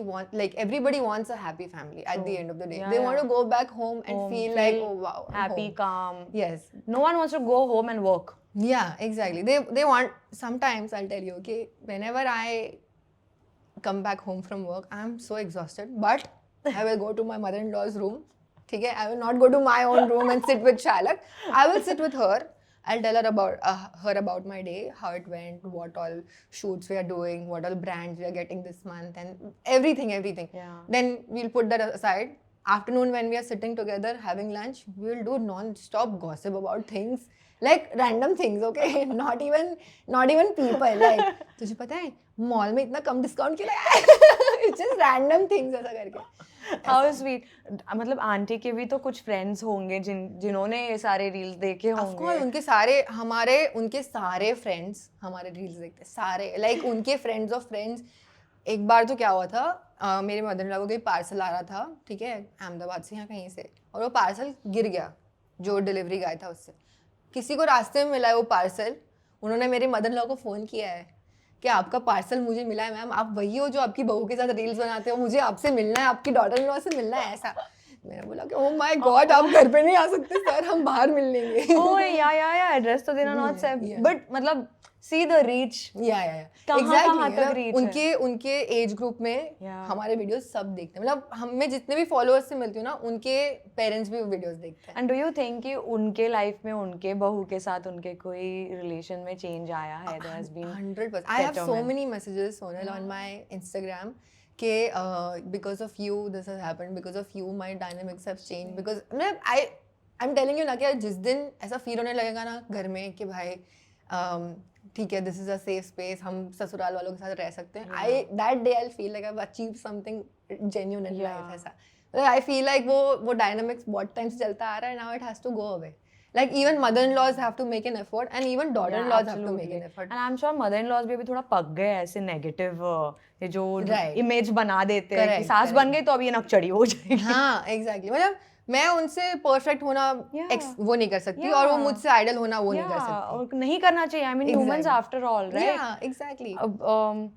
wants a happy family at the end of the day. They want to go back home and feel like oh wow, happy, home. Calm. Yes. No one wants to go home and work. Yeah, exactly. They want, sometimes I'll tell you, okay, whenever I come back home from work, I'm so exhausted, but I will go to my mother-in-law's room. ठीक है, I will not go to my own room and sit with Shalak. I will sit with her. I'll tell her about my day, how it went, what all shoots we are doing, what all brands we are getting this month, and everything. Yeah. Then we'll put that aside. Afternoon when we are sitting together having lunch, we will do non-stop gossip about things, like random things, okay? not even people. Like तुझे पता है mall में इतना कम discount क्यों लगा है? It's just random things ऐसा करके. How sweet. मतलब आंटी के भी तो कुछ फ्रेंड्स होंगे जिन्होंने ये सारे रील्स देखे Of होंगे. course, उनके सारे फ्रेंड्स हमारे रील्स देखते हैं, सारे, लाइक उनके फ्रेंड्स ऑफ फ्रेंड्स. एक बार तो क्या हुआ था, मेरे मदर इन लॉ को कोई पार्सल आ रहा था, ठीक है, अहमदाबाद से, यहाँ कहीं से, और वो पार्सल गिर गया जो डिलीवरी गाय था उससे. किसी को रास्ते में मिला है वो पार्सल, उन्होंने मेरे मदर इन लॉ को फ़ोन किया है कि आपका पार्सल मुझे मिला है मैम, आप वही हो जो आपकी बहू के साथ रील्स बनाते हो, मुझे आपसे मिलना है, आपकी डॉटर इन लॉ से मिलना है. ऐसा मैंने बोला कि ओह माय गॉड, आप घर पे नहीं आ सकते सर, हम बाहर मिल लेंगे. ओह या एड्रेस तो देना नॉट सेफ, बट मतलब सी द रीच. या कहाँ तक reach है? उनके एज ग्रुप में Yeah. हमारे वीडियोस सब देखते हैं. मतलब हमें जितने भी फॉलोअर्स से मिलती हूँ ना, उनके पेरेंट्स भी वीडियोस देखते हैं. एंड डू यू थिंक कि उनके लाइफ में उनके बहू के साथ उनके कोई रिलेशन में चेंज आया है? There has been 100%. I have so many messages, Sonal, on my Instagram कि because of you this has happened, because of you my dynamics have changed, because I'm telling you ना कि जिस दिन ऐसा feel होने लगेगा ना घर में कि भाई ठीक है, this is a safe space, हम ससुराल वालों के साथ रह सकते हैं, that day I feel like I have achieved something genuine in life. ऐसा आई फील लाइक वो डायनामिक्स बहुत टाइम से चलता आ रहा है, now it has to go away. Like even mother-in-laws have to make an effort, and even daughter-in-laws have to make an effort. And I'm sure mother-in-laws भी अभी थोड़ा पक गए ऐसे नेगेटिव ये जो Right. इमेज बना देते हैं कि सास बन गई तो अब ये नकचड़ी हो जाएगी. हाँ, exactly. मतलब मैं उनसे परफेक्ट होना वो नहीं कर सकती, और वो मुझसे आइडल होना वो नहीं कर सकती. और नहीं करना चाहिए. I mean humans after all, right? Yeah, exactly. अब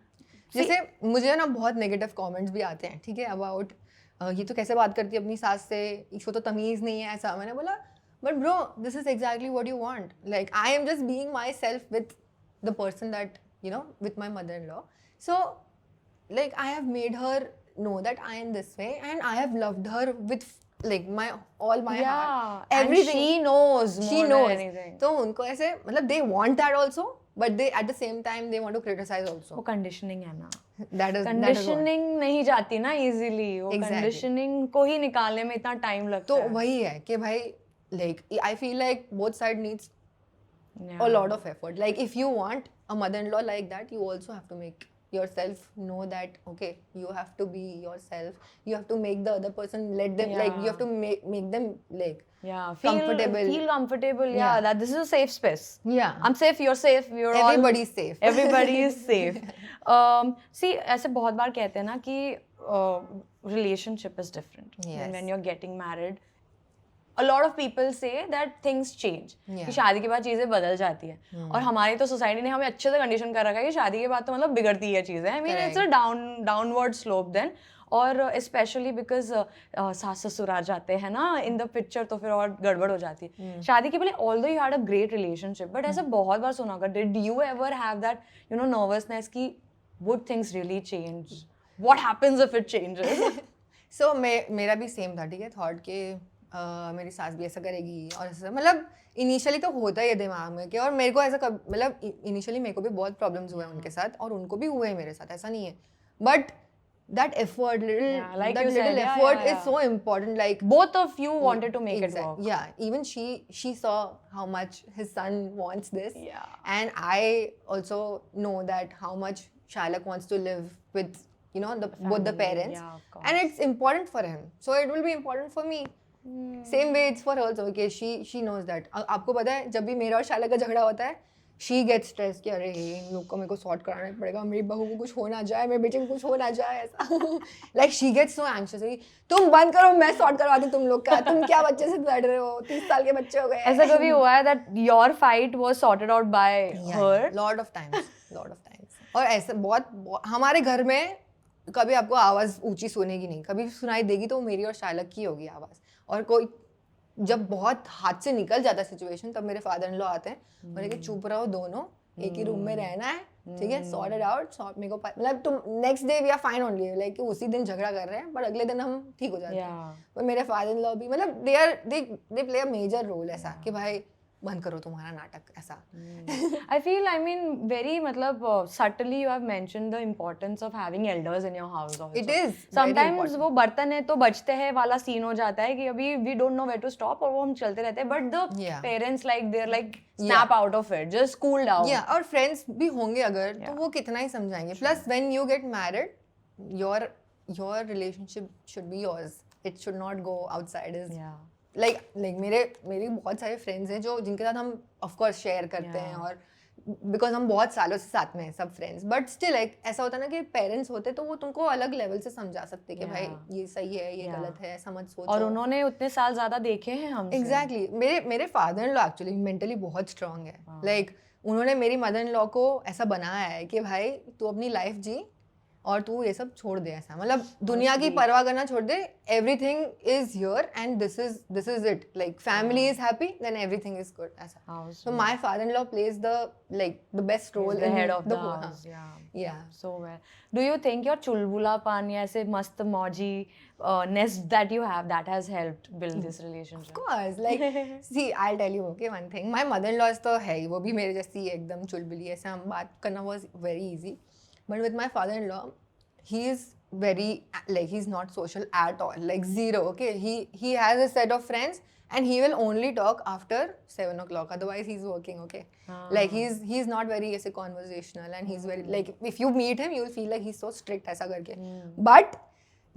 जैसे मुझे ना बहुत नेगेटिव कमेंट्स भी आते हैं, ठीक है, अबाउट ये तो कैसे बात करती है अपनी सास से, इसको तो तमीज़ नहीं है, ऐसा. मैंने बोला but bro, this is exactly what you want. Like I am just being myself with the person that, you know, with my mother-in-law. So like I have made her know that I am this way, and I have loved her with like all my heart. Everything. And she knows more than anything. तो उनको ऐसे मतलब they want that also, but they at the same time they want to criticize also. वो conditioning है ना. That is conditioning नहीं जाती ना easily. वो conditioning को ही निकालने में इतना time लगता है. तो वही है कि भाई like I feel like both side needs a lot of effort. Like if you want a mother-in-law like that, you also have to make yourself know that okay, you have to be yourself, you have to make the other person let them like you have to make them like feel comfortable. That this is a safe space. I'm safe, you're safe, everybody's safe. Everybody is safe. See, ऐसे बहुत बार कहते हैं ना कि relationship is different. And when you're getting married, a lot of people say that things change. कि शादी के बाद चीजें बदल जाती है. और हमारी तो सोसाइटी ने हमें अच्छे से कंडीशन कर रखा है कि शादी के बाद तो मतलब बिगड़ती है चीजें. I mean it's a downward slope then. और स्पेशली बिकॉज सास ससुर आ जाते हैं ना इन द पिक्चर, तो फिर और गड़बड़ हो जाती है. शादी के पहले although you had a great relationship, but ऐसा बहुत बार सुना होगा, did you ever have that you know nervousness कि would things really change, what happens if it changes? So मेरा भी सेम था, ठीक है, थॉट के मेरी सास भी ऐसा करेगी और ऐसा, मतलब इनिशियली तो होता ही है दिमाग में कि, और मेरे को ऐसा मतलब इनिशियली मेरे को भी बहुत प्रॉब्लम्स हुए उनके साथ और उनको भी हुए मेरे साथ, ऐसा नहीं है, but that effort, little effort is so important. Like both of you wanted to make it work. Yeah, even she saw how much his son wants this. Yeah. And I also know that how much Shalak wants to live with, you know, both the parents. Yeah, of course. And it's important for him. So it will be important for me. Same way it's for her also. Okay, she knows that. आपको पता है जब भी मेरा और शालक का झगड़ा होता है, she gets stressed कि अरे इन लोग को मेरे को सॉर्ट कराना पड़ेगा, मेरी बहू को कुछ हो ना जाए, मेरे बेटे को कुछ हो ना जाए, ऐसा. Like she gets so anxious. तुम बंद करो, मैं सॉर्ट करवा दूँ तुम लोग का, तुम क्या बच्चे से बैठ रहे हो, 30 साल के बच्चे हो गए. ऐसा कभी हुआ है that your fight was sorted out by her? Lot of times. और ऐसे बहुत हमारे घर में कभी आपको आवाज़ ऊंची सुनेगी नहीं, कभी सुनाई देगी तो मेरी और शालक की होगी आवाज़. और कोई जब बहुत हाथ से निकल जाता है सिचुएशन, तब मेरे फादर इन लॉ आते हैं, बोले कि चुप रहो दोनों, एक ही रूम में रहना है, ठीक है, सॉर्ट इट आउट, मेरे को मतलब तुम next day we are fine only, like उसी दिन झगड़ा कर रहे हैं पर अगले दिन हम ठीक हो जाते हैं। पर मेरे फादर इन लॉ भी मतलब they play a major role ऐसा कि भाई बंद करो तुम्हारा नाटक ऐसा। I feel, I mean, very मतलब subtly you have mentioned the importance of having elders in your house also. It is Sometimes वो बर्तन है तो बजते हैं वाला सीन हो जाता है कि अभी we don't know where to stop और वो हम चलते रहते हैं, but the parents like they're like snap out of it, just cool down. Yeah, और friends भी होंगे अगर तो वो कितना ही समझाएंगे। Plus when you get married, your relationship should be yours. It should not go outside. Like मेरी बहुत सारे फ्रेंड्स हैं जो जिनके साथ हम ऑफ कोर्स शेयर करते हैं और बिकॉज हम बहुत सालों से साथ में हैं सब फ्रेंड्स, बट स्टिल लाइक ऐसा होता है ना कि पेरेंट्स होते तो वो तुमको अलग लेवल से समझा सकते कि भाई ये सही है ये गलत है, ऐसा मत सोचो। और उन्होंने उतने साल ज्यादा देखे हैं हमसे। एग्जैक्टली मेरे father in law actually mentally बहुत स्ट्रांग है। लाइक उन्होंने मेरी मदर इन लॉ को ऐसा बनाया है कि भाई तू अपनी लाइफ जी और तू ये सब छोड़ दे, ऐसा मतलब दुनिया की परवाह करना छोड़ दे, everything is here and this is it, like family is happy then everything is good ऐसा। So my father in law plays the best role in the head of the house. या so well do you think your चुलबुलापन या ऐसे मस्त मौजी nest that you have that has helped build this relationship? Of course, like see I'll tell you okay one thing, my mother-in-law is तो है ही, वो भी मेरे जैसी एकदम चुलबुली, ऐसे हम बात करना was very easy, but with my father-in-law he is very like he's not social at all, like zero. Okay, he has a set of friends and he will only talk after 7 o'clock, otherwise he's working. Okay, like he's not very ऐसे conversational and he's very like if you meet him you'll feel like he's so strict ऐसा करके, but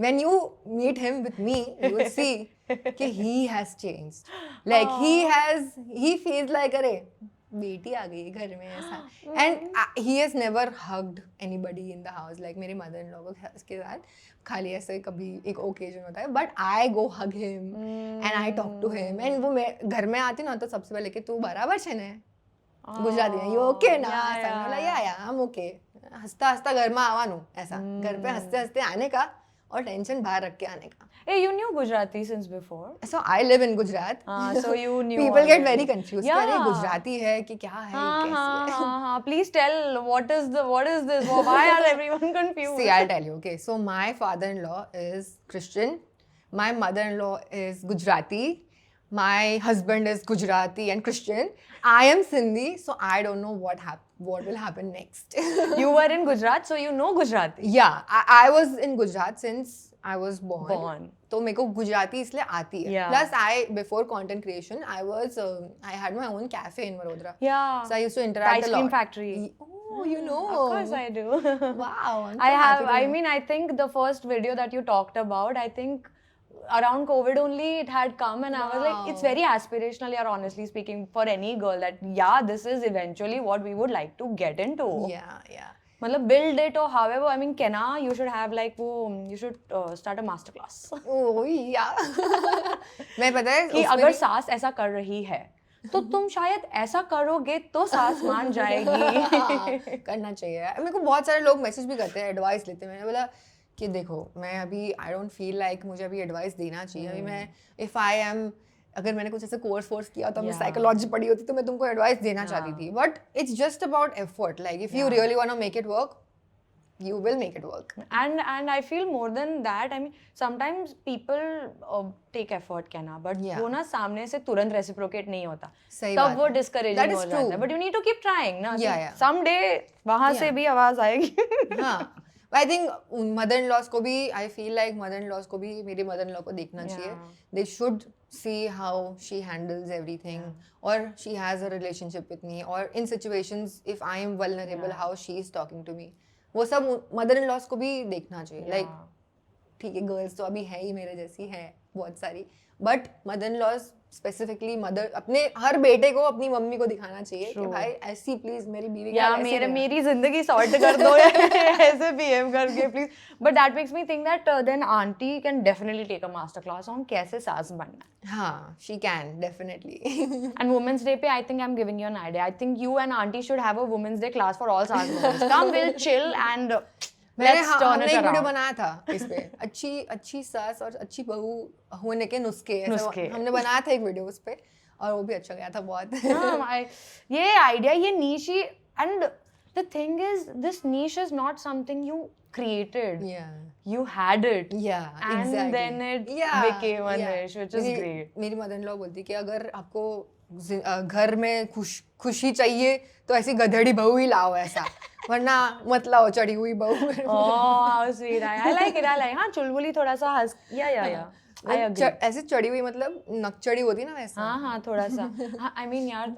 when you meet him with me you will see कि he has changed, like he feels like अरे बेटी आ गई घर में ऐसा, and he has never hugged anybody in the house, like मेरे mother in law को उसके साथ खाली ऐसे कभी एक occasion होता है, but I go hug him and I talk to him, and वो घर में आती ना तो सबसे पहले कि तू बराबर છે ને गुजराती में, you okay ना, ऐसा बोला या I'm okay, हंसता हंसता घर में आवानू ऐसा, घर पे हंसते हंसते आने का और टेंशन बाहर रख के आने का। Hey, you knew Gujarati since before? So I live in Gujarat. So you knew. People get very confused. Yeah. अरे गुजराती है कि क्या है, कैसी है? Please tell what is this? Why are everyone confused? See, I'll tell you. Okay, so my father-in-law is Christian. My mother-in-law is Gujarati. My husband is Gujarati and Christian. I am Sindhi, so I don't know what will happen next. You were in Gujarat, so you know Gujarati. Yeah, I was in Gujarat since I was born. तो मेरे को गुजराती इसलिए आती है. Plus before content creation, I had my own cafe in Vadodara. Yeah. So I used to interact a lot. Ice cream factory. Oh, you know. Of course I do. Wow. I think the first video that you talked about, I think around COVID only it had come, and I was like, it's very aspirational, yeah, honestly speaking, for any girl that this is eventually what we would like to get into. Yeah. मतलब build it or however, I mean, Kenna, you should have like you should start a master class. Oh yeah. मैं पता है कि अगर सास ऐसा कर रही है तो तुम शायद ऐसा करोगे तो सास मान जाएगी। करना चाहिए। मेरे को बहुत सारे लोग मैसेज भी करते हैं, एडवाइस लेते हैं। मैंने बोला कि देखो मैं अभी आई डोंट फील लाइक मुझे अभी एडवाइस देना चाहिए। अभी मैं अगर मैंने कुछ ऐसे कोर्स किया तो मैं साइकोलॉजी पढ़ी होती तो मैं तुमको एडवाइस देना चाहती थी, but it's just about effort, like if you really want to make it work you will make it work. And I feel more than that, I mean sometimes people take effort Kenna, but वो ना सामने से तुरंत reciprocate नहीं होता, तब वो discouraging हो जाता है, but you need to keep trying ना, someday वहाँ से भी आवाज आएगी। हाँ, I think mother-in-laws को भी I feel like mother-in-laws को भी मेरी mother-in-law को देखना चाहिए. They should see how she handles everything, or she has a relationship with me, or in situations if I am vulnerable how she is talking to me. वो सब mother-in-laws को भी देखना चाहिए. Like ठीक है, गर्ल्स तो अभी है ही मेरे जैसी है बहुत सारी, बट mother-in-laws स्पेसिफिकली अपने हर बेटे को अपनी मम्मी को दिखाना चाहिए कि भाई ऐसी प्लीज मेरी बीवी का मेरी जिंदगी सॉर्ट कर दो ऐसे बिहेव करके please. But that makes me think that then aunty can definitely take a master class on कैसे सास बनना है. हाँ, she can definitely. And women's day पे I think I am giving you an idea. I think you and aunty should have a women's day class for all सास moms. Come will chill and हमने एक video बनाया था इस पे, अच्छी सास और अच्छी बहू होने के नुस्खे. हमने बनाया था एक वीडियो उस पे और वो भी अच्छा गया था बहुत. ये आइडिया, ये नीश ही And the thing is, this niche is not something you created. Yeah. You had it. Yeah, And exactly. then it Yeah, became a yeah. niche, which is great. मेरी मदर इन लॉ बोलती कि अगर आपको घर में खुशी चाहिए तो ऐसी गधेड़ी बहू ही लाओ ऐसा, वरना मत लाओ चढ़ी हुई बहू. Oh, how sweet. I like it. I like. हाँ, चुलबुली थोड़ा सा हंस. Yeah. I agree. ऐसे चढ़ी हुई मतलब नकचढ़ी होती ना वैसा. हाँ थोड़ा सा. हाँ, I mean यार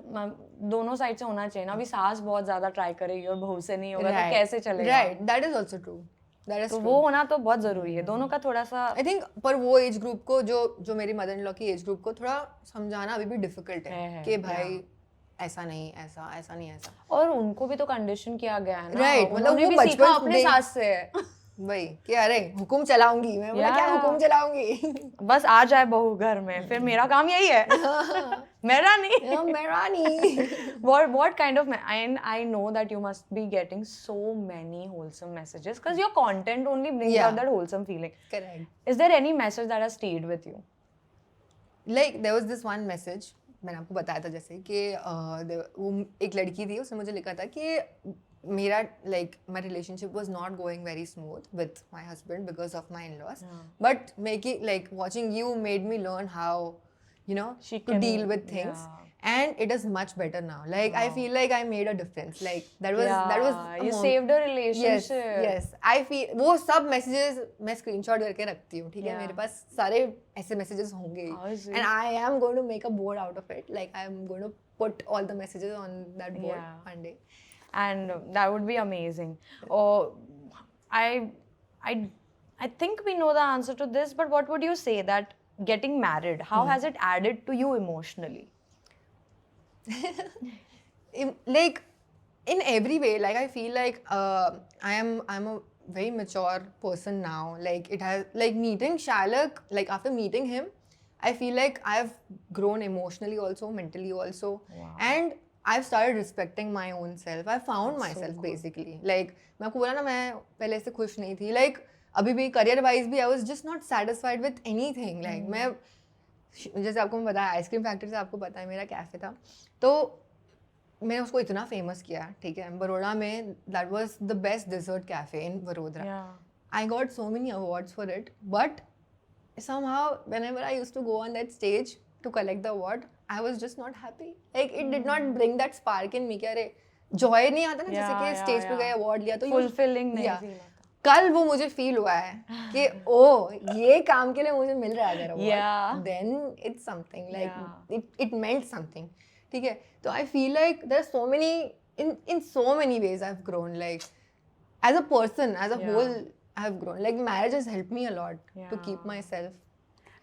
दोनों साइड से होना चाहिए ना. अभी सास बहुत ज्यादा ट्राई करेगी और बहू से नहीं होगा तो कैसे चलेगा? Right, that is also true. तो वो होना तो बहुत जरूरी है. दोनों का थोड़ा सा. I think पर वो एज ग्रुप को जो मेरी मदर इन लॉ की एज ग्रुप को थोड़ा समझाना अभी भी डिफिकल्ट है कि भाई ऐसा नहीं, ऐसा नहीं, ऐसा. और उनको भी तो कंडीशन किया गया है ना. राइट, मतलब वो बचपन अपने सास से है. भाई कि अरे हुकुम चलाऊंगी मैं. बोला क्या हुकुम चलाऊंगी? बस आ जाए बहू घर में, फिर मेरा काम यही है. मेरा नहीं. What kind of and I know that you must be getting so many wholesome messages because your content only brings out that wholesome feeling. Correct. Is there any message that has stayed with you? Like there was this one message, मैंने आपको बताया था जैसे कि वो एक लड़की थी, उसने मुझे लिखा था कि मेरा my relationship was not going very smooth with my husband because of my in-laws, but watching you made me learn how to deal with things, and it is much better now. I feel like I made a difference. That was you saved a relationship. Yes. I feel वो सब messages मैं screenshot करके रखती हूँ, ठीक है? मेरे पास सारे ऐसे messages होंगे, and I am going to make a board out of it. I am going to put all the messages on that board one day. And that would be amazing. Oh, I think we know the answer to this, but what would you say that getting married, how has it added to you emotionally? In every way, I feel like I'm a very mature person now. It has meeting Shalak, after meeting him, I feel like I've grown emotionally also, mentally also, and I've started respecting my own self. I found myself basically. मैं आपको बोला ना मैं पहले से खुश नहीं थी. अभी भी career wise भी I was just not satisfied with anything. मैं जैसे आपको मैं बताया आइसक्रीम फैक्ट्री से आपको पता है मेरा कैफे था, तो मैंने उसको इतना फेमस किया, ठीक है? बड़ौदा में that was the best dessert cafe in Vadodara. I got so many awards for it, but somehow whenever I used to go on that stage to collect the award, I was just not happy. It did not bring that spark in me कि अरे joy नहीं आता ना, जैसे कि stage पे गए award लिया तो fulfilling नहीं फील आता. कल वो मुझे फील हुआ है कि ओ ये काम के लिए मुझे मिल रहा है award, then it's something it meant something, ठीक है? तो I feel like there are so many in so many ways I've grown, as a person, as a whole I've grown. Marriage has helped me a lot to keep myself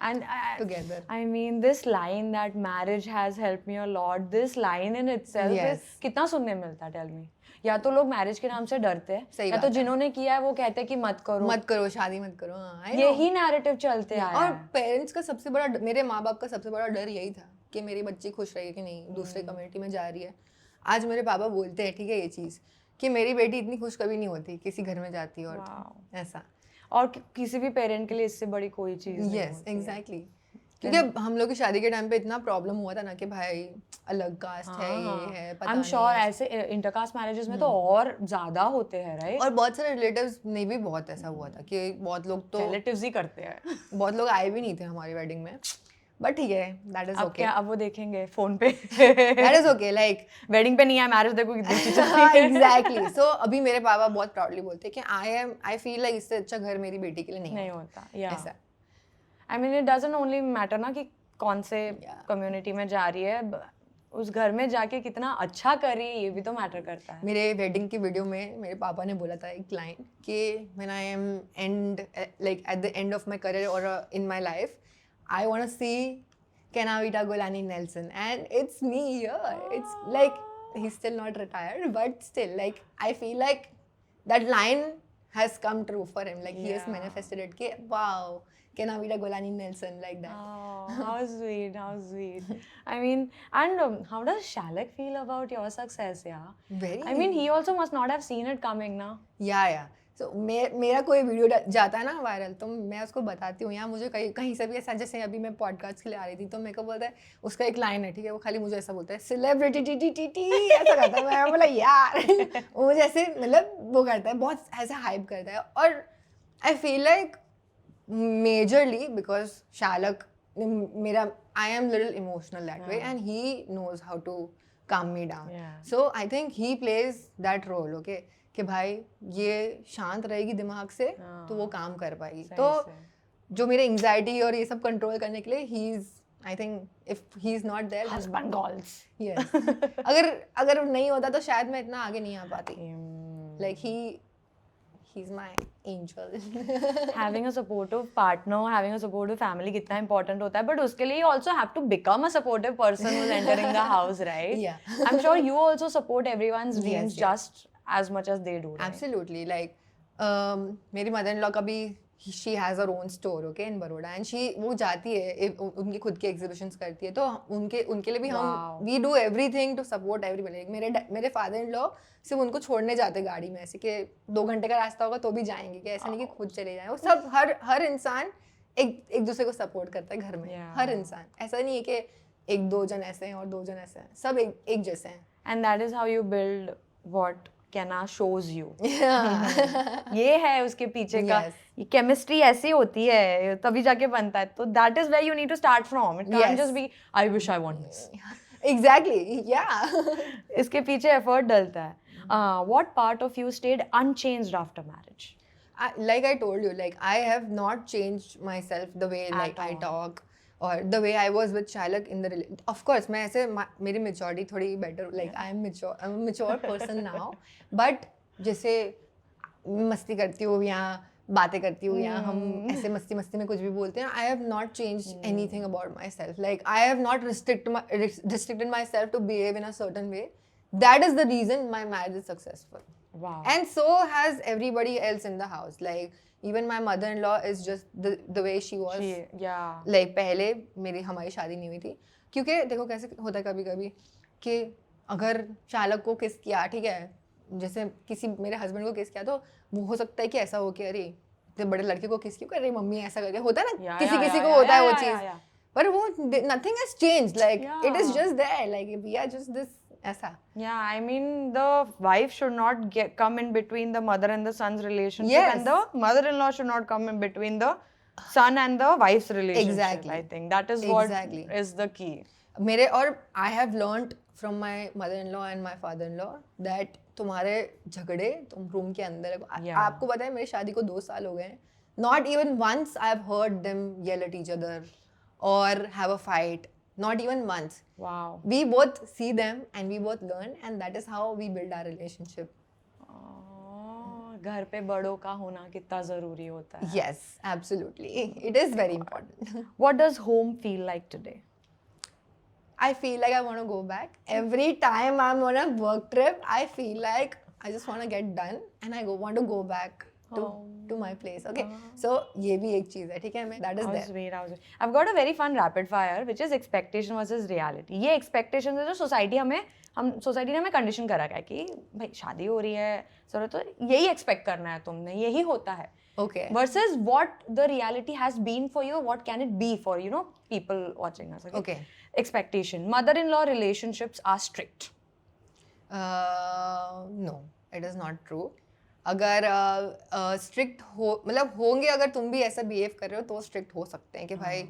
and together. I mean, this line that marriage has helped me a lot, this line in itself is कितना सुनने मिलता है, tell me. या तो लोग marriage के नाम से डरते हैं, या तो जिन्होंने किया है वो कहते हैं कि मत करो शादी मत करो. यही नैरेटिव चलते आया है. और पेरेंट्स का सबसे बड़ा, मेरे माँ बाप का सबसे बड़ा डर यही था कि मेरी बच्ची खुश रही कि नहीं, दूसरे कम्युनिटी में जा रही है. आज मेरे पापा बोलते हैं, ठीक है, ये चीज़ कि मेरी बेटी इतनी खुश कभी नहीं होती किसी घर में जाती और ऐसा. और किसी भी पेरेंट के लिए इससे बड़ी कोई चीज़ नहीं. Yes, exactly. क्योंकि हम लोग की शादी के टाइम पे इतना प्रॉब्लम हुआ था ना कि भाई अलग कास्ट है, ये है, पता नहीं. I'm sure ऐसे इंटरकास्ट मैरिजेस में तो और ज़्यादा होते हैं, राइट? और बहुत सारे रिलेटिव्स में भी बहुत ऐसा हुआ था कि बहुत लोग तो रिलेटिव्स ही करते हैं. बहुत लोग आए भी नहीं थे हमारी वेडिंग में, बट ठीक है, दैट इज ओके. अब वो देखेंगे फोन पे. That is okay. वेडिंग पे नहीं है, मैरिज देखो कितनी अच्छी चल रही है. एग्जैक्टली. सो अभी मेरे पापा बहुत प्राउडली बोलते हैं कि आई फील लाइक इससे अच्छा घर मेरी बेटी के लिए नहीं होता. ऐसा. I mean it doesn't only matter ना कि कौन से कम्युनिटी में जा रही है, उस घर में जाके कितना अच्छा कर रही है ये भी तो मैटर करता है. मेरे वेडिंग की वीडियो में मेरे पापा ने बोला था एक लाइन कि when I am at the end of my career और in my life, I want to see Kenavita Golani Nelson, and it's me here. It's he's still not retired, but still I feel like that line has come true for him. He has manifested it. Ki, wow, Kenavita Golani Nelson, like that. Oh, how sweet, how sweet. I mean, and how does Shalak feel about your success? Yeah, very. I mean, he also must not have seen it coming, na? Yeah. So, मेरा कोई video जाता है ना viral, तो मैं उसको बताती हूँ, या मुझे कहीं से भी ऐसा, जैसे अभी मैं पॉडकास्ट के लिए आ रही थी तो मेरे को बोलता है, उसका एक लाइन है, ठीक है, वो खाली मुझे ऐसा बोलता है, celebrity T T T T, ऐसा करता है। मैं बोला यार वो मुझे ऐसे मतलब वो करता है, बहुत ऐसा हाइप करता है। और I feel like majorly because Shalak मेरा, I am little emotional that way and he knows how to calm me down. So I think he plays that role, okay? कि भाई ये शांत रहेगी दिमाग से तो वो काम कर पाएगी। तो जो मेरे एंग्जाइटी और ये सब कंट्रोल करने के लिए he is, I think if he is not there, husband goals. Yes. अगर नहीं होता तो शायद मैं इतना आगे नहीं आ पाती। Like he's my angel. Having a supportive partner, having a supportive family कितना important होता है, but उसके लिए you also have to become a supportive person who's entering the house, right? Yeah. I'm sure you also support everyone's dreams Yes. just as much as they do, right? Absolutely. Like मेरी mother-in-law का भी, she has her own store, okay, in Baroda, and वो जाती है, उनकी खुद की exhibitions करती है, तो उनके लिए भी हम we do everything to support everybody. मेरे father-in-law सिर्फ उनको छोड़ने जाते गाड़ी में, ऐसे कि 2 घंटे का रास्ता होगा तो भी जाएंगे, कि ऐसा नहीं कि खुद चले जाएं। वो सब हर इंसान एक दूसरे को सपोर्ट करता है घर में। हर इंसान, ऐसा नहीं है कि 1-2 जन ऐसे हैं और 2 जन ऐसे हैं, सब एक जैसे हैं। And that is how you build what Kenna shows you. ये है उसके पीछे का, ये केमिस्ट्री ऐसी होती है तभी जाके बनता है। तो that is where you need to start from. It can't just be I wish I want this. Exactly, yeah. इसके पीछे एफर्ट डलता है। What part of you stayed unchanged after marriage? Like I told you, like I have not changed myself the way like I talk or the way I was with Shalak in the relationship. Of course, मैं ऐसे मेरी maturity थोड़ी better, like I'm a mature person now. But जैसे मस्ती करती हूँ या बातें करती हूँ या हम ऐसे मस्ती में कुछ भी बोलते हैं, I have not changed anything about myself. Like I have not restricted myself to behave in a certain way. That is the reason my marriage is successful. Wow. And so has everybody else in the house. Like even my mother-in-law is just the way she was. Yeah. Like पहले हमारी शादी नहीं हुई थी, क्योंकि देखो कैसे होता है कभी-कभी कि अगर चालक को किस किया, ठीक है, जैसे किसी मेरे हस्बैंड को किस किया, तो वो हो सकता है कि ऐसा हो कि अरे जब बड़े लड़के को किस क्यों कर रही मम्मी, ऐसा करके होता है ना, किसी को होता है वो चीज़, पर वो nothing has changed. Like it is just there. Like we are just this. Yeah, I mean the wife should not come in between the mother and the son's relationship, yes. And the mother-in-law should not come in between the son and the wife's relationship. Exactly. I think that is what is the key. I have learned from my mother-in-law and my father-in-law that तुम्हारे झगड़े तुम room के अंदर, आपको पता है मेरी शादी को 2 साल हो गए हैं, not even once I have heard them yell at each other or have a fight. Not even once. Wow. We both see them and we both learn, and that is how we build our relationship. घर पे बड़ों का होना कितना जरूरी होता है. Yes, absolutely. It is very important. What does home feel like today? I feel like I want to go back. Every time I'm on a work trip, I feel like I just want to get done and I want to go back to my place. Okay, so ये भी एक चीज़ है, ठीक है, मैं that is there. I've got a very fun rapid fire which is expectation versus reality. ये expectations है जो सोसाइटी ने हमें कंडीशन करा है कि भाई शादी हो रही है, जरूरत तो यही एक्सपेक्ट करना है तुमने, यही होता है. Okay. Versus what the reality has been for you, what can it be for people watching us. Okay. Expectation. Mother-in-law relationships are strict. No, it is not true. अगर स्ट्रिक्ट हो, मतलब होंगे, अगर तुम भी ऐसा बिहेव कर रहे हो तो स्ट्रिक्ट हो सकते हैं कि भाई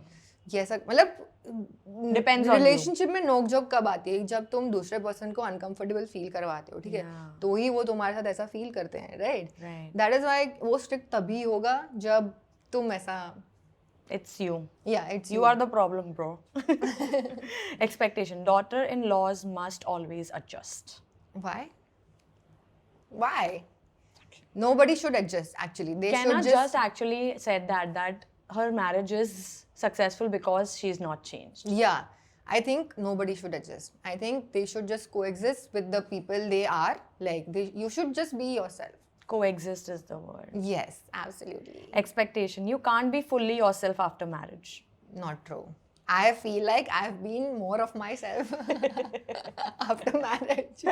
ये ऐसा, मतलब डिपेंड्स ऑन रिलेशनशिप में नोकझोंक कब आती है, जब तुम दूसरे पर्सन को अनकंफर्टेबल फील करवाते हो, ठीक है, तो ही वो तुम्हारे साथ ऐसा फील करते हैं, राइट? दैट इज व्हाई वो स्ट्रिक्ट तभी होगा जब तुम ऐसा, it's you. Yeah, it's you are the problem, bro. Expectation. Daughter-in-laws must always adjust. Why? Nobody should adjust, actually. They Kenna should just actually said that her marriage is successful because she's not changed. Yeah, I think nobody should adjust. I think they should just coexist with the people they are. Like you should just be yourself. Coexist is the word. Yes, absolutely. Expectation. You can't be fully yourself after marriage. Not true. I feel like I've been more of myself after marriage.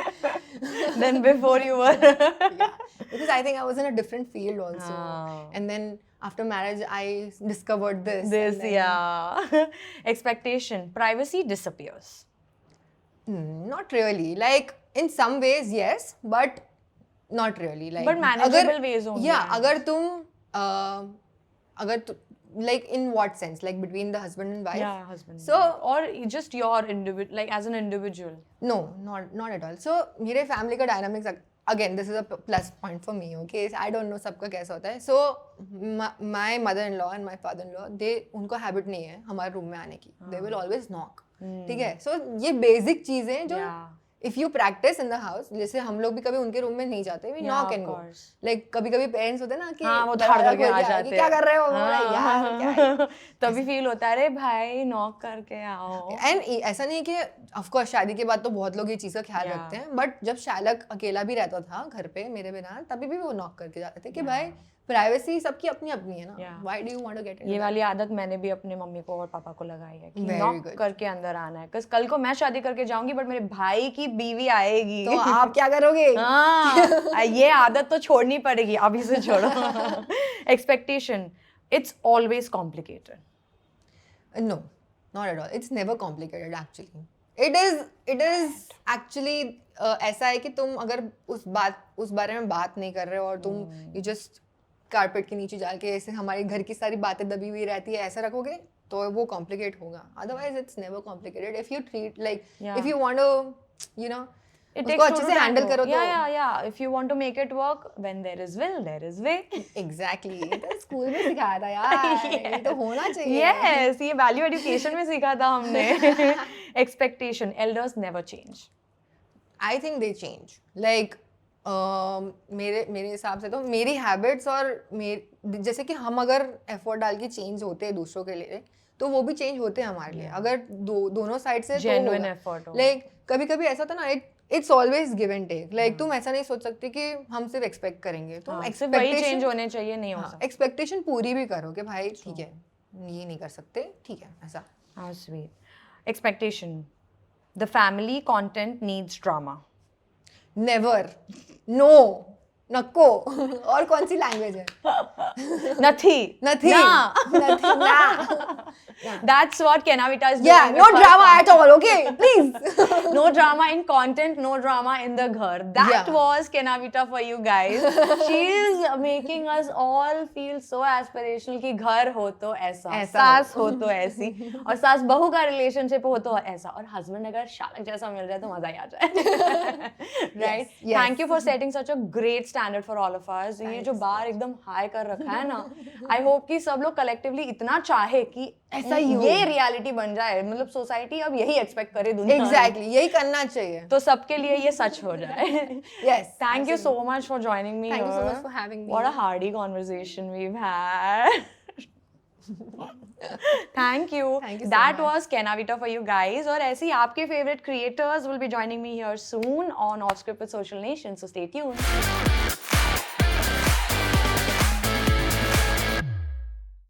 Then before you were. Yeah, because I think I was in a different field also. Oh. And then after marriage, I discovered this. This, and then, yeah. Expectation. Privacy disappears. Not really. Like, in some ways, yes, but not really. Like, But manageable ways only. Yeah, like, in what sense? Like, between the husband and wife? Yeah, husband. So, or just your individual, like as an individual. no, not at all. So, मेरे family का dynamics, again, this is a plus point for me, okay? I don't know सबका कैसा होता है. So, my mother-in-law and my father-in-law, उनको habit नहीं है हमारे room में आने की. They will always knock. ठीक है? So, ये basic चीज़ें जो if you practice in the house, जैसे हम लोग भी कभी उनके रूम में नहीं जाते, we knock and go. Like कभी-कभी parents होते हैं ना कि हाँ, वो धाड़ करके आ जाते हैं. क्या कर रहे हो? यार क्या है? तभी फील होता है, अरे भाई नॉक करके आओ. एंड ऐसा नहीं कि ऑफ कोर्स शादी के बाद तो बहुत लोग ये चीज़ का ख्याल रखते हैं, बट जब शालक अकेला भी रहता था घर पे मेरे बिना, तभी भी वो नॉक करके जाते थे कि भाई प्राइवेसी सबकी अपनी अपनी है ना. Why do you want to get in? ये वाली आदत मैंने भी अपने मम्मी को और पापा को लगाई है कि Very नॉक good. करके अंदर आना है. बिकॉज़ कल को मैं शादी करके जाऊंगी बट मेरे भाई की बीवी आएगी. तो आप क्या करोगे? हाँ, ये आदत तो छोड़नी पड़ेगी. अभी से छोड़ो. Expectation. It's always complicated. No, not at all. It's never complicated actually. It is actually ऐसा है कि तुम अगर उस बारे में बात नहीं कर रहे हो और तुम you just कारपेट के नीचे जाके ऐसे हमारे घर की सारी बातें दबी हुई रहती है ऐसा रखोगे तो वो कॉम्प्लिकेट होगा. Otherwise it's never complicated if you treat like if you want to you know उसको अच्छे से हैंडल करो. तो yeah, if you want to make it work, when there is will there is way. Exactly. तो school में सिखाया था यार. ये तो होना चाहिए. Yes, ये वैल्यू एजुकेशन में सीखा था हमने. Expectation. Elders never change. I think they change. Like मेरे हिसाब से तो मेरी हैबिट्स और जैसे कि हम अगर एफर्ट डाल के चेंज होते हैं दूसरों के लिए तो वो भी चेंज होते हैं हमारे लिए अगर दोनों साइड से जेन्युइन एफर्ट हो. लाइक कभी कभी ऐसा था ना it's always give and take. Like तुम ऐसा नहीं सोच सकते कि हम सिर्फ एक्सपेक्ट करेंगे. तुम वही चेंज होने चाहिए नहीं हो सकता. एक्सपेक्टेशन पूरी भी करो कि भाई ठीक है ये नहीं कर सकते ठीक है ऐसा. How sweet. Expectation. The family content needs drama. Never. No. नको. और कौन सी लैंग्वेज है? Nothing. Nothing. That's what Kenavita is doing. Yeah, no drama at all, okay? Please. No drama in content, no drama in the ghar. That was Kenavita for you guys. She is making us all feel so aspirational कि घर हो तो ऐसा, सास हो तो ऐसी, और सास बहू का रिलेशनशिप हो तो ऐसा, और हस्बैंड अगर शालक जैसा मिल जाए तो मजा ही आ जाए. Right? Yes. Thank you for setting such a great standard for all of us. ये जो बार एकदम हाई कर रखा है ना, I hope कि सब लोग collectively इतना चाहे कि ऐसा ये रियलिटी बन जाए. मतलब सोसाइटी अब यही एक्सपेक्ट करे दुनिया. Exactly. यही करना चाहिए. तो सबके लिए ये सच हो जाए. Yes. Thank you so much for joining me. Thank you so much for having me. What a hardy conversation we've had. Thank you. Thank you so That much. was Kenavita for you guys. और ऐसे ही आपके favorite creators will be joining me here soon on Off Script with Social Nation. So stay tuned.